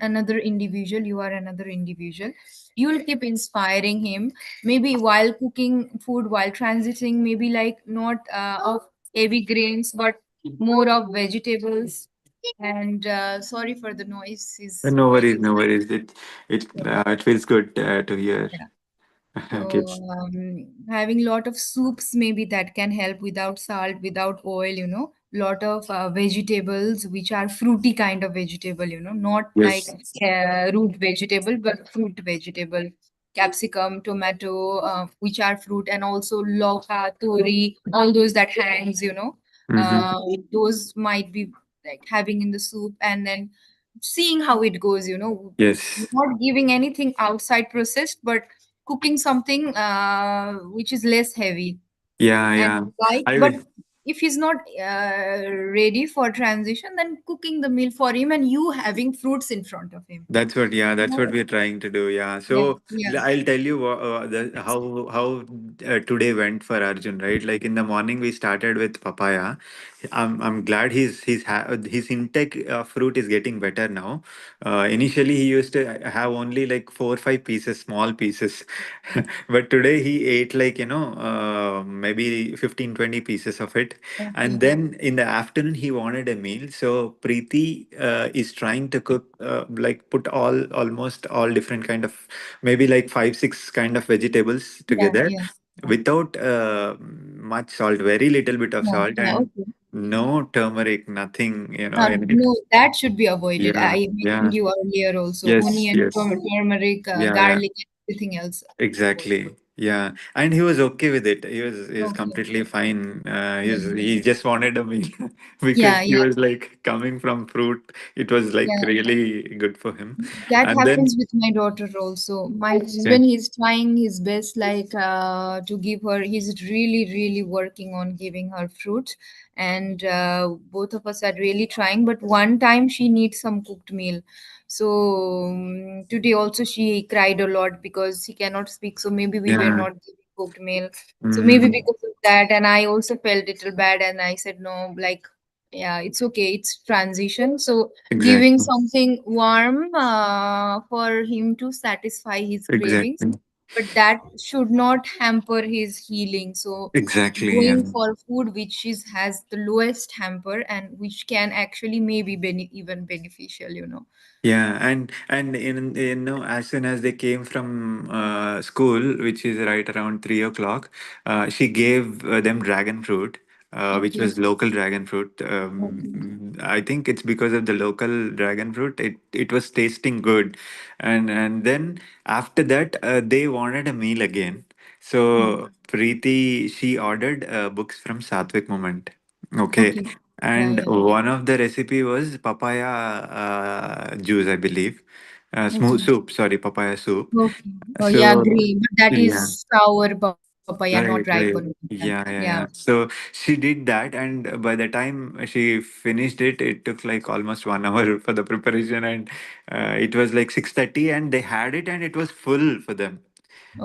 S1: another individual, you are another individual. You will keep inspiring him, maybe while cooking food, while transiting, maybe like not of heavy grains, but more of vegetables. And sorry for the noise, his
S4: No
S1: voice
S4: worries,
S1: is
S4: no worries. It feels good to hear
S1: yeah. So,
S4: kids.
S1: having lot of soups maybe that can help without salt, without oil, lot of vegetables which are fruity kind of vegetable, not like
S4: Yes.
S1: root vegetable, but fruit vegetable, capsicum, tomato, which are fruit, and also loka, tori, all those that hangs.
S4: Mm-hmm.
S1: those might be like having in the soup and then seeing how it goes,
S4: Yes.
S1: not giving anything outside processed, but cooking something which is less heavy
S4: Yeah,
S1: and
S4: yeah.
S1: light.
S4: I
S1: But
S4: will.
S1: if he's not ready for transition, then cooking the meal for him and you having fruits in front of him.
S4: That's what, yeah, that's
S1: Yeah,
S4: what we're trying to do. Yeah.
S1: yeah,
S4: So
S1: yeah.
S4: I'll tell you how today went for Arjun, right? Like in the morning, we started with papaya. I'm glad his intake of fruit is getting better now. Initially, he used to have only like 4 or 5 pieces, small pieces, but today he ate like maybe 15, 20 pieces of it. And
S1: Okay.
S4: then in the afternoon, he wanted a meal. So Preeti is trying to cook, like put almost all different kind of, maybe like 5, 6 kind of vegetables
S1: Yeah,
S4: together
S1: yeah,
S4: without much salt, very little bit of
S1: yeah,
S4: salt,
S1: yeah.
S4: and
S1: Okay.
S4: no turmeric, nothing, in it.
S1: No, that should be avoided.
S4: Yeah,
S1: I
S4: yeah,
S1: mentioned you earlier also
S4: yes,
S1: onion,
S4: yes,
S1: turmeric,
S4: yeah, yeah.
S1: garlic, and everything else.
S4: Exactly. Yeah. And he was okay with it. He was
S1: Okay.
S4: completely fine.
S1: Yeah,
S4: He just wanted a meal because
S1: yeah,
S4: he
S1: yeah,
S4: was like coming from fruit. It was like
S1: yeah.
S4: really good for him.
S1: That
S4: And then
S1: happens with my daughter also. My
S4: same.
S1: husband, he's trying his best, like to give her. He's really, really working on giving her fruits, and both of us are really trying. But one time she needs some cooked meal, so today also she cried a lot because she cannot speak. So maybe we were
S4: Yeah.
S1: not giving cooked meal. So maybe
S4: Mm,
S1: because of that, and I also felt little bad, and I said no, like yeah, it's okay. It's transition. So giving
S4: exactly.
S1: something warm for him to satisfy his cravings,
S4: Exactly.
S1: but that should not hamper his healing. So
S4: Exactly. Yeah.
S1: going for food which is has the lowest hamper and which can actually maybe even beneficial.
S4: Yeah, and as soon as they came from school, which is right around 3 o'clock, she gave them dragon fruit, which
S1: Okay.
S4: was local dragon fruit.
S1: Okay.
S4: I think it's because of the local dragon fruit. It was tasting good, and then after that, they wanted a meal again.
S1: Mm.
S4: So Preeti, she ordered books from Satvik Moment. Okay,
S1: Okay. Yeah,
S4: and
S1: yeah.
S4: one of the recipe was papaya juice, I believe. Smooth
S1: Okay.
S4: soup, sorry, papaya soup.
S1: Okay. Oh yeah,
S4: So
S1: agree. But that
S4: yeah,
S1: is sour papaya, not ripe
S4: right,
S1: banana.
S4: right. Yeah,
S1: Yeah.
S4: yeah, yeah. So she did that, and by the time she finished it, it took like almost 1 hour for the preparation, and it was like 6:30, and they had it, and it was full for them.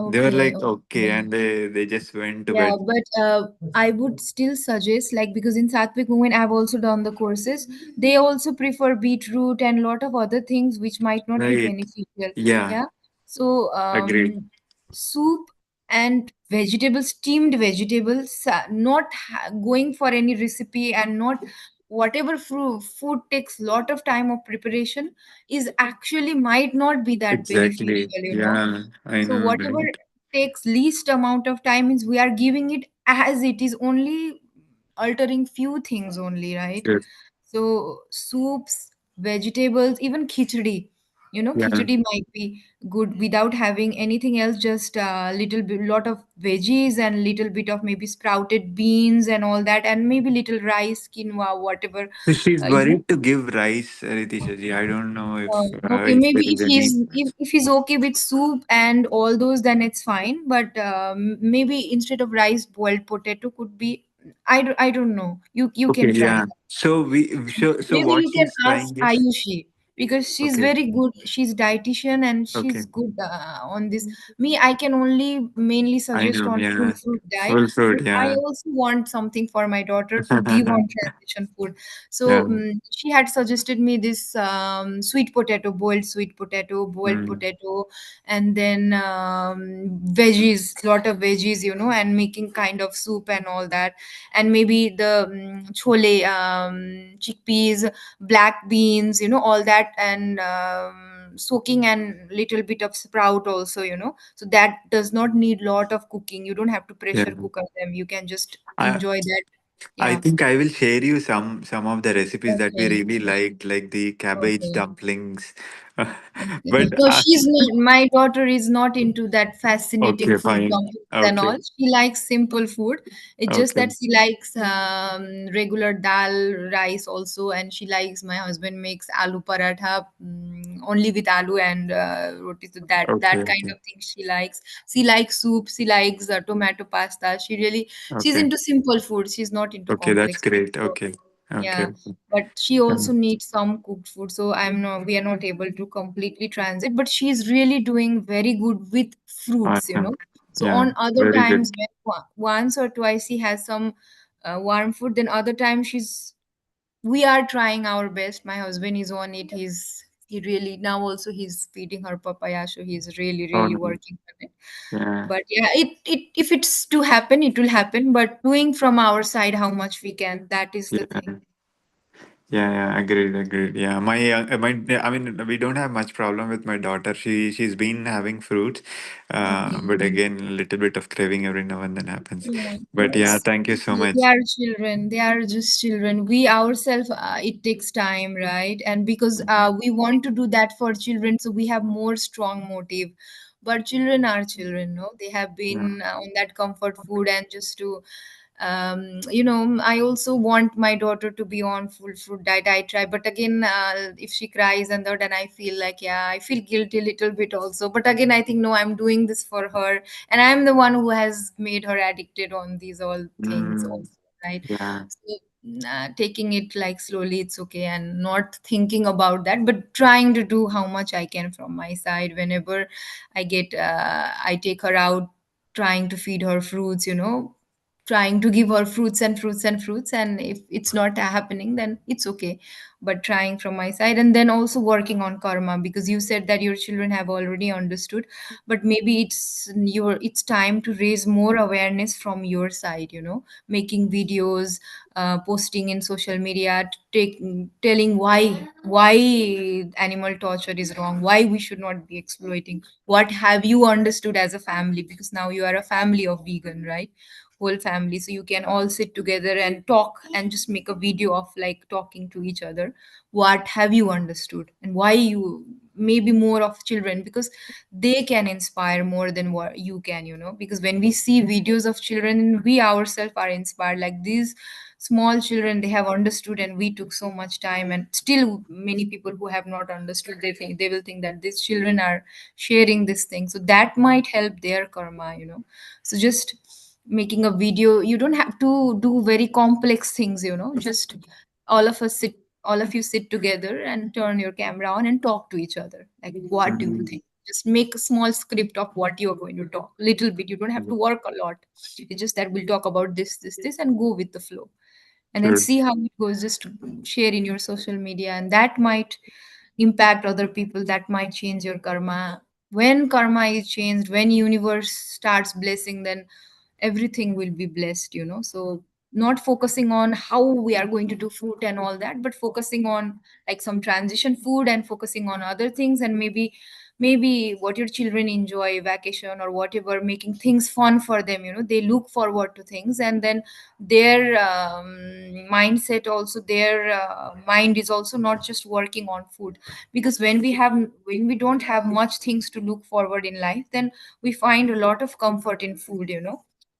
S4: They were
S1: Okay.
S4: like, okay,
S1: Okay.
S4: and they just went to
S1: Yeah,
S4: bed.
S1: but I would still suggest, like, because in Sattvic Movement, I've also done the courses. They also prefer beetroot and lot of other things which might not be
S4: Right.
S1: beneficial.
S4: Yeah.
S1: Yeah. So,
S4: Agreed.
S1: soup and vegetables, steamed vegetables, not going for any recipe and not whatever food takes lot of time of preparation is actually might not be that
S4: Exactly.
S1: beneficial.
S4: Yeah, I
S1: So
S4: know,
S1: whatever
S4: right?
S1: takes least amount of time is we are giving it as it is, only altering few things only, right?
S4: Yes.
S1: So soups, vegetables, even khichdi,
S4: Yeah.
S1: khichdi might be good without having anything else, just a little bit lot of veggies and little bit of maybe sprouted beans and all that, and maybe little rice, quinoa, whatever.
S4: So she's
S1: uh, you know
S4: worried to give rice, Ritisha ji. I don't know
S1: Okay,
S4: if there
S1: maybe
S4: is
S1: if
S4: any.
S1: he's okay with soup and all those, then it's fine. But maybe instead of rice, boiled potato could be. I don't know. You
S4: Okay,
S1: can try.
S4: yeah. So
S1: Maybe
S4: what
S1: you can
S4: she's
S1: ask
S4: trying is
S1: Ayushi because she's
S4: okay,
S1: very good. She's dietitian and
S4: okay.
S1: she's good on this. Me, I can only mainly
S4: I
S1: suggest
S4: know,
S1: on full
S4: yeah.
S1: fruit diet,
S4: Full
S1: but
S4: fruit,
S1: I
S4: yeah.
S1: also want something for my daughter to give on transition food.
S4: Yeah.
S1: So she had suggested me this sweet potato, boiled
S4: Mm,
S1: potato, and then veggies, lot of veggies, and making kind of soup and all that, and maybe the chole, chickpeas, black beans, all that, and soaking and little bit of sprout also, so that does not need lot of cooking. You don't have to
S4: yeah.
S1: pressure cooker them. You can just
S4: I
S1: enjoy that.
S4: I
S1: Yeah.
S4: think I will share you some of the recipes that we
S1: Okay.
S4: really liked, like the cabbage
S1: Okay.
S4: dumplings.
S1: Okay.
S4: But
S1: No, she's not. My daughter is not into that fascinating
S4: okay,
S1: food
S4: fine.
S1: dumplings and
S4: Okay,
S1: all. She likes simple food. It's just
S4: okay,
S1: that she likes regular dal rice also, and she likes my husband makes aloo paratha only with aloo and roti. So that
S4: okay,
S1: kind
S4: okay,
S1: of thing she likes. She likes soup. She likes tomato pasta. She's
S4: okay,
S1: into simple food. She's not into
S4: okay. That's
S1: complex food.
S4: great.
S1: So,
S4: Okay, okay,
S1: yeah,
S4: okay.
S1: but she also
S4: Um,
S1: needs some cooked food, so we are not able to completely transit, but she's really doing very good with fruits,
S4: awesome.
S1: so
S4: Yeah,
S1: on other
S4: very good.
S1: times when once or twice she has some warm food, then other times we are trying our best. My husband is on it. He really now also he's feeding her papaya, so he's really
S4: Oh,
S1: really
S4: no.
S1: working on it.
S4: Yeah,
S1: But yeah, it if it's to happen, it will happen, but doing from our side how much we can, that is the thing.
S4: yeah. Yeah, yeah, agreed, agreed. Yeah, I mean, we don't have much problem with my daughter. She's been having fruits,
S1: Okay.
S4: but again, a little bit of craving every now and then happens.
S1: Yeah,
S4: But yeah,
S1: it's
S4: thank you so
S1: they
S4: much.
S1: are children. They are just children. We ourselves, it takes time, right? And because we want to do that for children, so we have more strong motive. But children are children, no? They have
S4: Yeah.
S1: been on that comfort food, and just to I also want my daughter to be on full fruit diet. I try, but again, if she cries and that, then I feel like, yeah, I feel guilty a little bit also. But again, I think no, I'm doing this for her, and I'm the one who has made her addicted on these all things
S4: Mm,
S1: also, right?
S4: yeah.
S1: So taking it like slowly, it's okay, and not thinking about that, but trying to do how much I can from my side. Whenever I take her out, trying to feed her fruits, trying to give her fruits and fruits and fruits, and if it's not happening, then it's okay, but trying from my side, and then also working on karma, because you said that your children have already understood, but maybe it's time to raise more awareness from your side, making videos, posting in social media, telling why animal torture is wrong, why we should not be exploiting, what have you understood as a family, because now you are a family of vegan, right? Whole family, so you can all sit together and talk and just make a video of like talking to each other. What have you understood, and why you, maybe more of children, because they can inspire more than what you can, because when we see videos of children, we ourselves are inspired, like these small children, they have understood, and we took so much time, and still many people who have not understood, they will think that these children are sharing this thing, so that might help their karma, so just making a video, you don't have to do very complex things, just all of us sit all of you sit together and turn your camera on and talk to each other, like what do you
S4: Mm,
S1: think, just make a small script of what you're going to talk, little bit, you don't have to work a lot, it's just that we'll talk about this and go with the flow, and then
S4: true.
S1: see how it goes, just share in your social media, and that might impact other people, that might change your karma. When karma is changed, when universe starts blessing, then everything will be blessed, so not focusing on how we are going to do food and all that, but focusing on like some transition food, and focusing on other things, and maybe what your children enjoy, vacation or whatever, making things fun for them, they look forward to things, and then their mindset also, their mind is also not just working on food, because when we don't have much things to look forward in life, then we find a lot of comfort in food,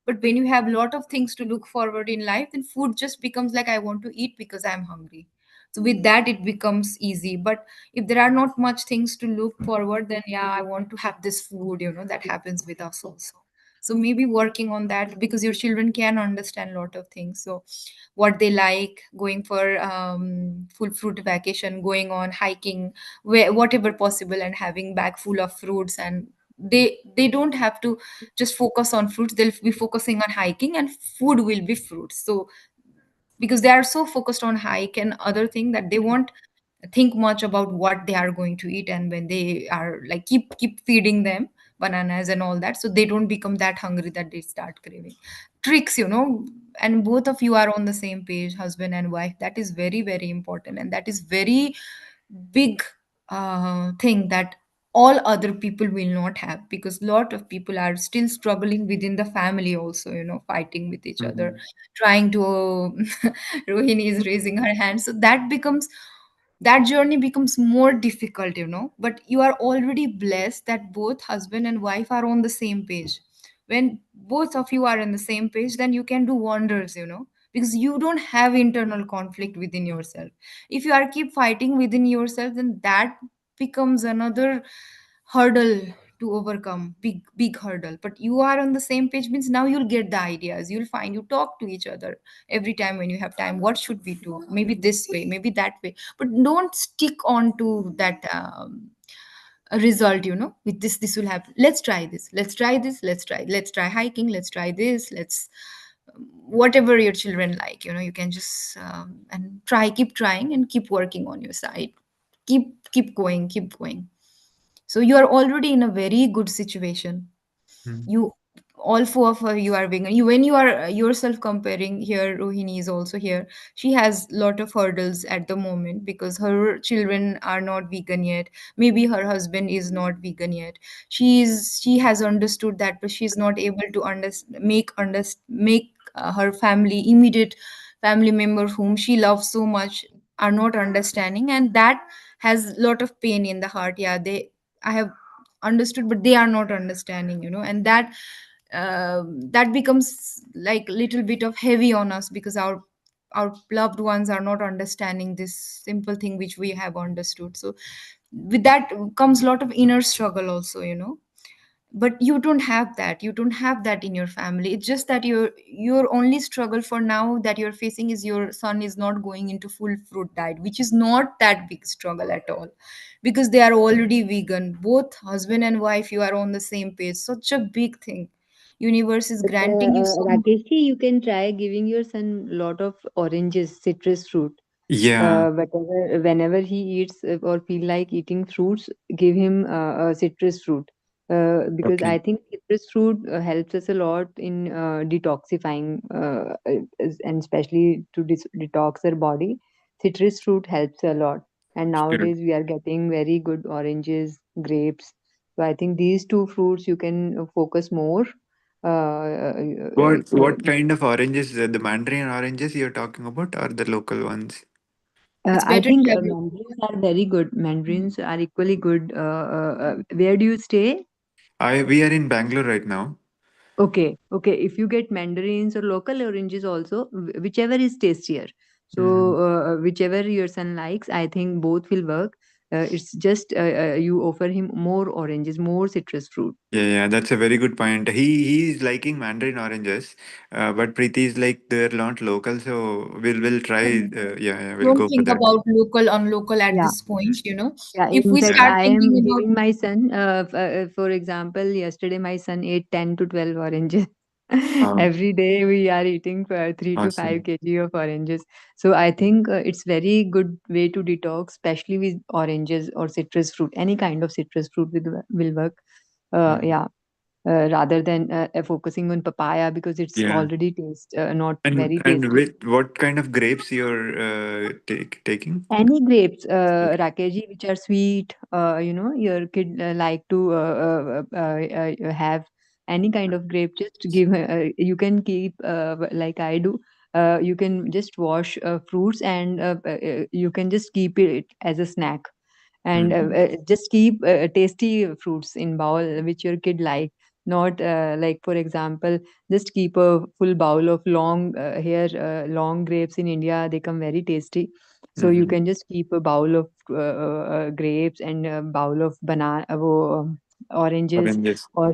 S1: but when you have a lot of things to look forward in life, then food just becomes like, I want to eat because I'm hungry. So with that, it becomes easy. But if there are not much things to look forward, then yeah, I want to have this food, that happens with us also. So maybe working on that, because your children can understand a lot of things. So what they like, going for full fruit vacation, going on hiking, whatever possible, and having bag full of fruits, and they don't have to just focus on fruits, they'll be focusing on hiking, and food will be fruits. So because they are so focused on hike and other thing, that they won't think much about what they are going to eat, and when they are like keep feeding them bananas and all that, so they don't become that hungry that they start craving tricks, and both of you are on the same page, husband and wife, that is very very important, and that is very big thing, that all other people will not have, because lot of people are still struggling within the family also, fighting with each other,
S3: Mhm.
S1: trying to Rohini is raising her hand, so that journey becomes more difficult, but you are already blessed that both husband and wife are on the same page. When both of you are on the same page, then you can do wonders, because you don't have internal conflict within yourself. If you are keep fighting within yourself, then that becomes another hurdle to overcome, big hurdle. But you are on the same page means now you'll get the ideas, you'll find, you talk to each other every time when you have time, what should we do, maybe this way, maybe that way, but don't stick on to that result, with this will happen, let's try this, let's try hiking, let's try this, let's whatever your children like, you can just and try, keep trying and keep working on your side, keep going. So you are already in a very good situation.
S3: Mhm.
S1: You, all four of you are vegan. You, when you are yourself comparing here, Rohini is also here. She has lot of hurdles at the moment because her children are not vegan yet. Maybe her husband is not vegan yet. She has understood that, but she's not able to make her family, immediate family members whom she loves so much, are not understanding, and that has lot of pain in the heart. Yeah, I have understood, but they are not understanding, and that becomes like little bit of heavy on us, because our loved ones are not understanding this simple thing which we have understood. So with that comes a lot of inner struggle also, but you don't have that in your family. It's just that your only struggle for now that you're facing is your son is not going into full fruit diet, which is not that big struggle at all, because they are already vegan, both husband and wife, you are on the same page, such a big thing. Universe is
S5: But
S1: granting you so much.
S5: Rakesh, you can try giving your son lot of oranges, citrus fruit.
S4: Yeah.
S5: Whenever he eats or feel like eating fruits, give him a citrus fruit. Because
S4: Okay.
S5: I think citrus fruit helps us a lot in detoxifying, and especially to detox our body. Citrus fruit helps a lot. And
S4: Sure.
S5: nowadays we are getting very good oranges, grapes. So I think these two fruits you can focus more.
S4: What kind of oranges? The mandarin oranges you're talking about, or the local ones?
S1: It's
S5: I
S1: better
S5: think
S1: to have
S5: mandarins are very good. Mandarins are equally good. Where do you stay?
S4: I We are in Bangalore right now.
S5: Okay, okay. If you get mandarins or local oranges also, whichever is tastier.
S4: Hmm.
S5: So whichever your son likes, I think both will work. It's just you offer him more oranges, more citrus fruit.
S4: Yeah, yeah, that's a very good point. He's liking mandarin oranges, but Preeti is like they're not local, so we'll try.
S1: to
S4: Yeah, yeah, we'll
S1: don't
S4: go for
S1: think
S4: that.
S1: about local unlocal at
S5: Yeah.
S1: this point,
S5: Yeah,
S1: if
S5: in
S1: we
S5: fact,
S1: start
S4: Yeah.
S5: I
S1: thinking
S5: am
S1: about.
S5: giving my son, for example, yesterday my son ate 10 to 12 oranges.
S4: Oh,
S5: Every day we are eating 3 to 5
S4: awesome.
S5: kg of oranges. So I think it's very good way to detox, especially with oranges or citrus fruit. Any kind of citrus fruit will work.
S4: Mm.
S5: Yeah, rather than focusing on papaya because it's
S4: Yeah.
S5: already not
S4: And
S5: very tasty.
S4: with what kind of grapes you're taking?
S5: Any grapes, Rakesh, which are sweet, your kid like to have any kind of grape, just give, you can keep, like I do, you can just wash fruits and you can just keep it as a snack and
S4: Mm.
S5: just keep tasty fruits in bowl which your kid like, not like for example just keep a full bowl of long grapes. In India they come very tasty, so you
S4: Mm-hmm.
S5: can just keep a bowl of grapes and a bowl of banana oranges,
S4: Oranges.
S5: or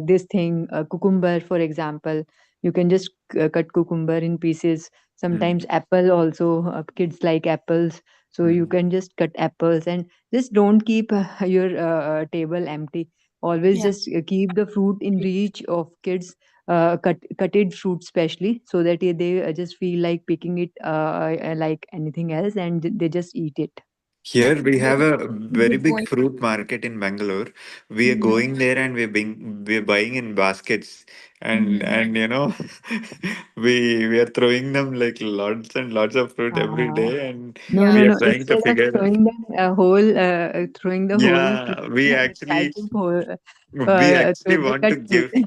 S5: this thing cucumber for example. You can just cut cucumber in pieces. Sometimes
S4: Mm.
S5: apple also, kids like apples, so you
S4: Mm.
S5: can just cut apples and just don't keep your table empty. Always
S1: Yeah.
S5: just keep the fruit in reach of kids, cutted fruit especially, so that they just feel like picking it like anything else and they just eat it.
S4: Here we have a very
S1: Good
S4: big
S1: point.
S4: fruit market in Bangalore. We are
S1: Mhm.
S4: going there and we're buying in baskets, and
S1: Mhm.
S4: and we are throwing them like lots and lots of fruit every
S5: Ah,
S4: day, and
S5: no,
S1: Yeah.
S5: no,
S4: we are
S5: no.
S4: trying to
S5: Instead of
S4: figure.
S5: throwing the whole fruit,
S4: Yeah, we
S5: just try
S4: actually
S5: to
S4: we actually
S5: throw the
S4: want
S5: cut
S4: to
S5: fruit.
S4: give.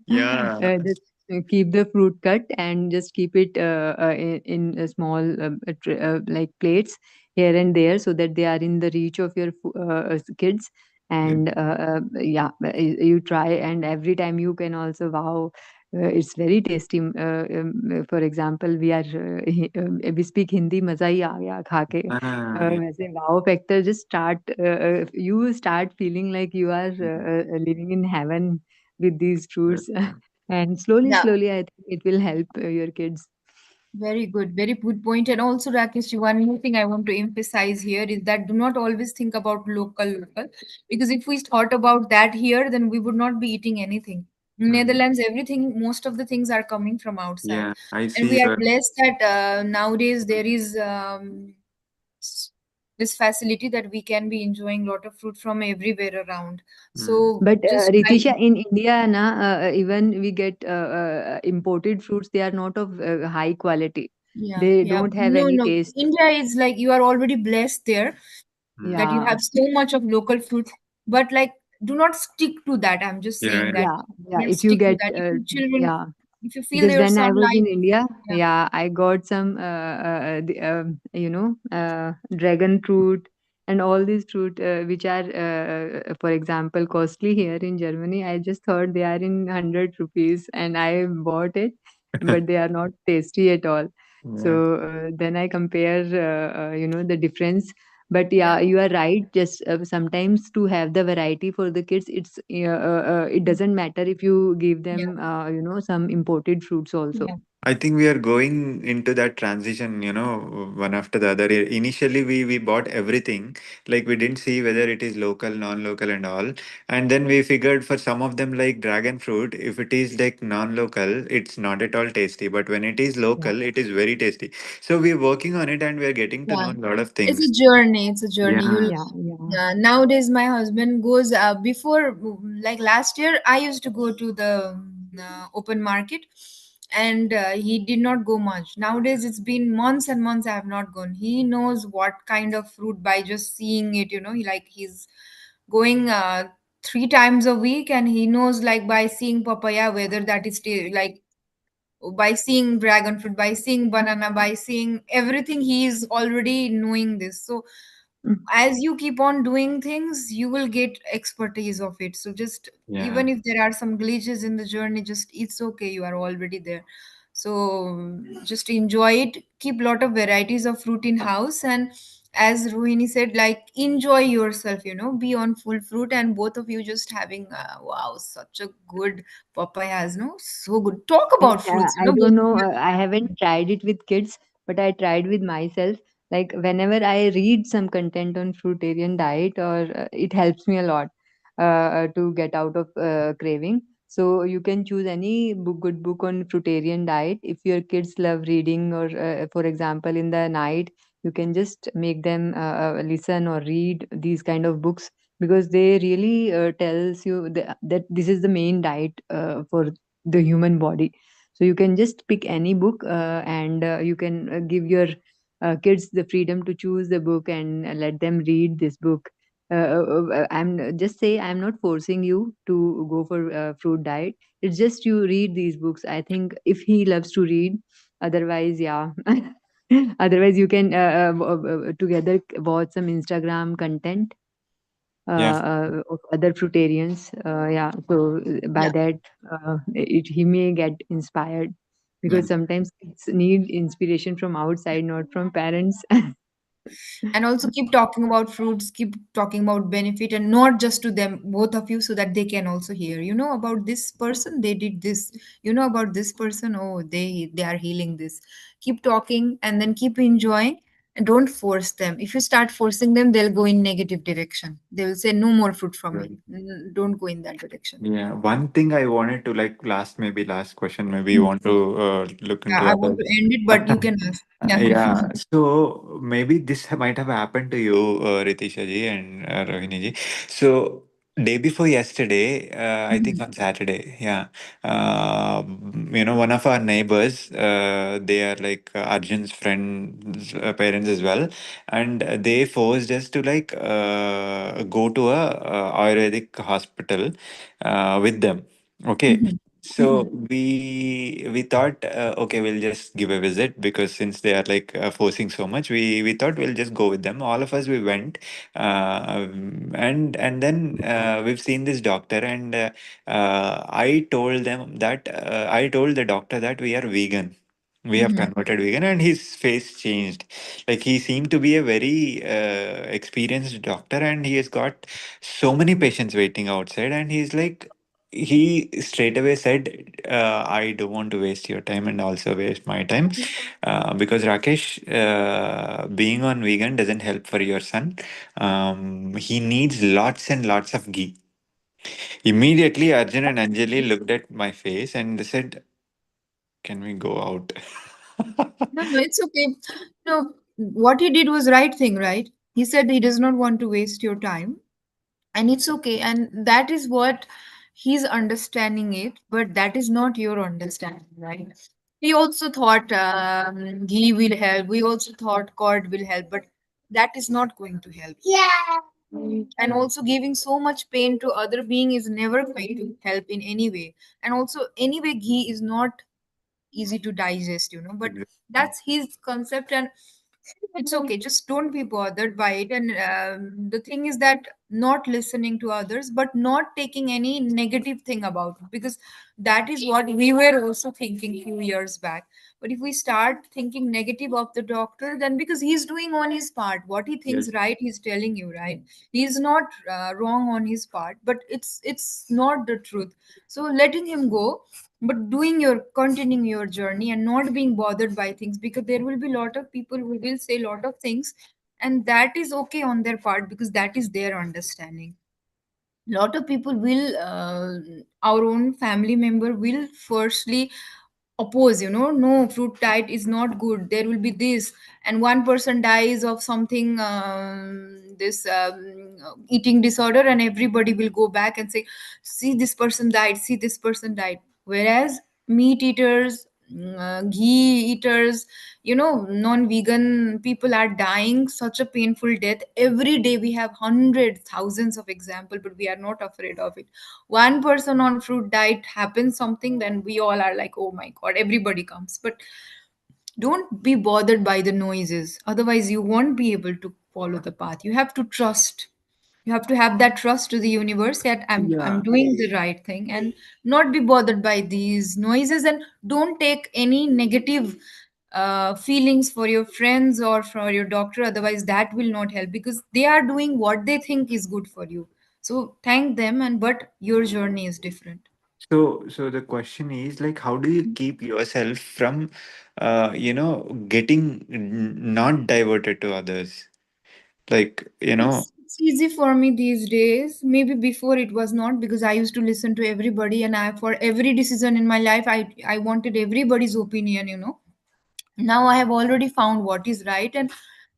S4: Yeah,
S5: Just keep the fruit cut and just keep it in a small like plates here and there so that they are in the reach of your kids.
S4: yeah.
S5: And yeah, you try, and every time you can also wow. It's very tasty. For example, we speak Hindi, मजा ही आ गया खा के.
S4: Ah,
S5: वैसे wow factor just you start feeling like you are living in heaven with these fruits. And slowly,
S1: Yeah.
S5: slowly, I think it will help your kids.
S1: Very good. Very good point. And also, Rakesh, one more thing I want to emphasize here is that do not always think about local, because if we thought about that here, then we would not be eating anything. In
S4: mm,
S1: Netherlands, everything, most of the things are coming from outside,
S4: yeah, I
S1: and
S4: see
S1: we are
S4: your.
S1: blessed that nowadays there is s- this facility that we can be enjoying lot of fruit from everywhere around.
S4: Mm,
S1: So
S5: But
S1: just I
S5: Ritisha, in India, even we get imported fruits. They are not of high quality.
S1: yeah,
S5: They
S1: yeah.
S5: don't have
S1: No,
S5: any
S1: no.
S5: taste.
S1: India is like you are already blessed there
S4: mm.
S1: that you
S5: Yeah,
S1: have so much of local fruits, but like do not stick to that. I'm just saying
S4: Yeah,
S1: that
S5: yeah,
S1: do
S5: yeah.
S1: not
S5: If you
S1: stick to
S5: get,
S1: that. If your children,
S5: yeah,
S1: if you feel
S5: because
S1: there
S5: when I
S1: some
S5: was in
S1: life,
S5: India,
S1: yeah,
S5: yeah, I got some, dragon fruit and all these fruit which are, for example, costly here in Germany. I just thought they are in 100 rupees, and I bought it, but they are not tasty at all.
S4: yeah,
S5: So then I compare, the difference. But
S1: yeah,
S5: yeah, you are right. Just sometimes to have the variety for the kids, it doesn't matter if you give
S1: yeah,
S5: them, some imported fruits also.
S1: yeah,
S4: I think we are going into that transition, one after the other. Initially, we bought everything, like we didn't see whether it is local, non-local, and all. And then we figured for some of them, like dragon fruit, if it is like non-local, it's not at all tasty. But when it is
S5: Yeah,
S4: local, it is very tasty. So we're working on it, and we're getting to
S1: yeah.
S4: know a lot of
S1: It's a
S4: things.
S1: journey. It's a journey.
S4: Yeah.
S1: You'll
S5: yeah, yeah.
S1: nowadays my husband goes before like last year I used to go to the open market, and he did not go much. Nowadays it's been months and months I have not gone. He knows what kind of fruit by just seeing it, he's going 3 times a week, and he knows like by seeing papaya whether that is like by seeing dragon fruit, by seeing banana, by seeing everything, he is already knowing this. So
S5: Mm.
S1: as you keep on doing things, you will get expertise of it. So just
S4: Yeah.
S1: even if there are some glitches in the journey, just it's okay, you are already there. So just enjoy it, keep lot of varieties of fruit in house, and as Rohini said, like enjoy yourself, be on full fruit. And both of you just having wow, such a good papayas, no, so good. Talk
S5: And
S1: about fruits,
S5: I
S1: both
S5: don't
S1: of
S5: know,
S1: you.
S5: I haven't tried it with kids, but I tried with myself. Like whenever I read some content on fruitarian diet, or it helps me a lot to get out of craving. So you can choose any good book on fruitarian diet. If your kids love reading, or for example, in the night, you can just make them listen or read these kind of books, because they really tells you that this is the main diet for the human body. So you can just pick any book, and you can give your kids the freedom to choose the book, and let them read this book. I'm just say I'm not forcing you to go for fruit diet. It's just you read these books. I think if he loves to read, otherwise, yeah. Otherwise, you can together watch some Instagram content
S4: Yeah.
S5: of other fruitarians. Yeah, so by
S1: Yeah.
S5: that, he may get inspired,
S4: Yeah.
S5: because sometimes kids need inspiration from outside, not from parents.
S1: And also keep talking about fruits, keep talking about benefit, and not just to them, both of you, so that they can also hear, about this person, they did this, about this person, oh, they are healing this. Keep talking and then keep enjoying. And don't force them. If you start forcing them, they'll go in negative direction. They will say no more fruit from me.
S4: Right.
S1: Don't go in that direction.
S4: Yeah, one thing I wanted to like maybe last question, maybe you
S1: Hmm.
S4: want to look
S1: Yeah,
S4: into
S1: I want
S4: others.
S1: to end it, but you can ask. Yeah.
S4: Yeah, so maybe this might have happened to you, Ritisha ji and Rohini ji. So day before yesterday, I think
S1: Mhm.
S4: on Saturday, yeah, one of our neighbors, they are like Arjun's friends, parents as well, and they forced us to like go to a Ayurvedic hospital with them. Okay.
S1: Mhm.
S4: So
S1: Mhm.
S4: we thought okay, we'll just give a visit because since they are like forcing so much, we thought we'll just go with them. All of us we went, and then we've seen this doctor, and I told the doctor that we are vegan. We have
S1: Mhm.
S4: converted vegan, and his face changed. Like he seemed to be a very experienced doctor, and he has got so many patients waiting outside, and he's like he straight away said, I don't want to waste your time and also waste my time because Rakesh, being on vegan doesn't help for your son. He needs lots and lots of ghee. Immediately Arjun and Anjali looked at my face and they said, can we go out?
S1: No, no, it's okay. No, what he did was right thing, right? He said he does not want to waste your time, and it's okay. And that is what he's understanding it, but that is not your understanding, right? We also thought ghee will help. We also thought cord will help, but that is not going to help. Yeah. And also giving so much pain to other being is never going to help in any way. And also, anyway, ghee is not easy to digest, but
S4: Exactly.
S1: that's his concept, and it's okay. Just don't be bothered by it. And the thing is that not listening to others, but not taking any negative thing about it, because that is what we were also thinking few years back. But if we start thinking negative of the doctor, then because he's doing on his part, what he thinks
S4: Yes.
S1: right, he's telling you right. He's not wrong on his part, but it's not the truth. So letting him go, but doing your continuing your journey and not being bothered by things, because there will be a lot of people who will say a lot of things, and that is okay on their part because that is their understanding. Lot of people will our own family member will firstly oppose, no, fruit diet is not good, there will be this. And one person dies of something, this eating disorder, and everybody will go back and say, see, this person died, see, this person died. Whereas meat eaters, ghee eaters, non-vegan people are dying such a painful death every day. We have hundreds, thousands of example, but we are not afraid of it. One person on fruit diet happens something, then we all are like, oh my god, everybody comes. But don't be bothered by the noises, otherwise you won't be able to follow the path. You have to trust. You have to have that trust to the universe that I'm
S4: Yeah.
S1: doing the right thing, and not be bothered by these noises. And don't take any negative feelings for your friends or for your doctor, otherwise that will not help, because they are doing what they think is good for you. So thank them, and but your journey is different.
S4: So the question is like, how do you keep yourself from, getting not diverted to others? Like,
S1: It's easy for me these days. Maybe before it was not, because I used to listen to everybody, and I, for every decision in my life, I wanted everybody's opinion. Now I have already found what is right, and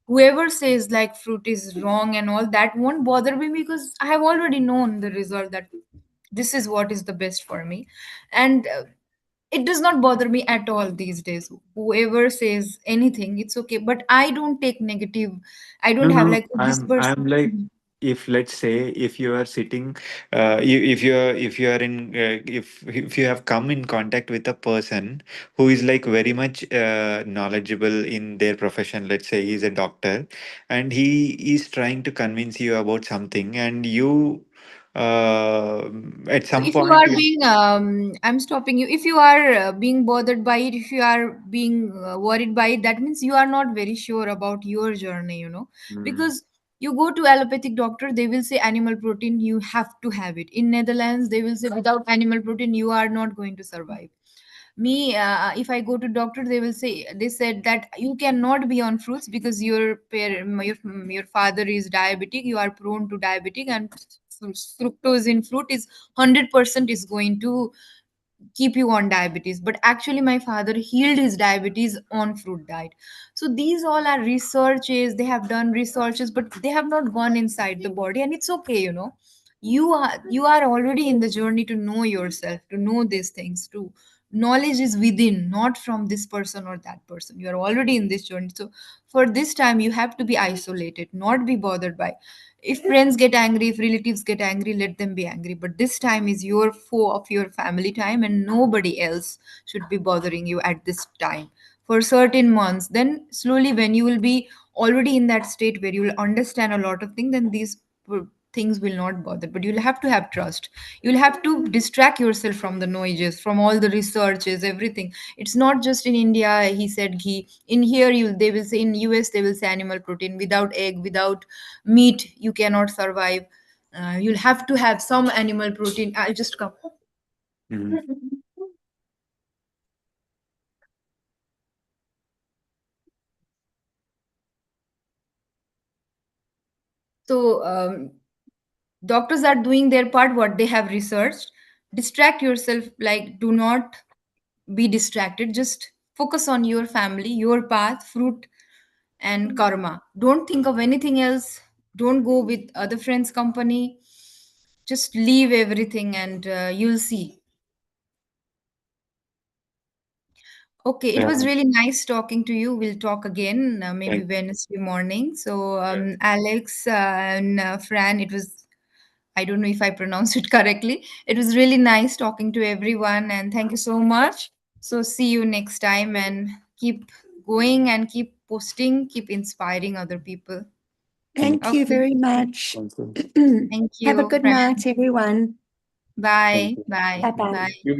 S1: whoever says like fruit is wrong and all that won't bother me, because I have already known the result, that this is what is the best for me. And it does not bother me at all these days. Whoever says anything, it's okay, but I don't take negative. I don't
S4: no,
S1: have
S4: no.
S1: like, "Oh, this
S4: I'm
S1: person."
S4: like,
S1: Mhm.
S4: if let's say if you are sitting, if you are in, if you have come in contact with a person who is like very much knowledgeable in their profession, let's say he's a doctor, and he is trying to convince you about something, and you, at
S1: So
S4: some
S1: if you
S4: point,
S1: are
S4: you,
S1: being, I'm stopping you. If you are being bothered by it, if you are being worried by it, that means you are not very sure about your journey.
S4: Mm,
S1: Because you go to allopathic doctor, they will say animal protein, you have to have it. In Netherlands, they will say without animal protein, you are not going to survive. Me, if I go to doctor, they said that you cannot be on fruits because your father is diabetic, you are prone to diabetic, and fructose in fruit is 100% is going to keep you on diabetes. But actually my father healed his diabetes on fruit diet. So these all are researches, they have done researches, but they have not gone inside the body, and it's okay, you are already in the journey to know yourself, to know these things, to knowledge is within, not from this person or that person. You are already in this journey. So for this time you have to be isolated, not be bothered by. If friends get angry, if relatives get angry, let them be angry, but this time is your foe of your family time, and nobody else should be bothering you at this time for certain months. Then slowly, when you will be already in that state where you will understand a lot of things, then these things will not bother. But you'll have to have trust. You'll have to distract yourself from the noises, from all the researches, everything. It's not just in India. He said ghee. In here, they will say, in US they will say animal protein. Without egg, without meat, you cannot survive. You'll have to have some animal protein. I'll just come.
S4: Mhm.
S1: So doctors are doing their part, what they have researched. Distract yourself, like, do not be distracted. Just focus on your family, your path, fruit, and karma. Don't think of anything else. Don't go with other friends' company. Just leave everything, and you'll see. Okay, it
S4: Yeah.
S1: was really nice talking to you. We'll talk again, maybe
S4: Thank
S1: Wednesday morning. So, Alex and Fran, I don't know if I pronounced it correctly. It was really nice talking to everyone, and thank you so much. So, see you next time, and keep going and keep posting, keep inspiring other people.
S2: Thank you
S1: Okay,
S2: very much.
S4: you.
S1: thank
S2: Have a
S1: you,
S2: good
S1: Fran.
S2: night, everyone.
S1: Bye,
S4: Thank you.
S1: bye,
S2: Bye-bye.
S1: bye.
S3: You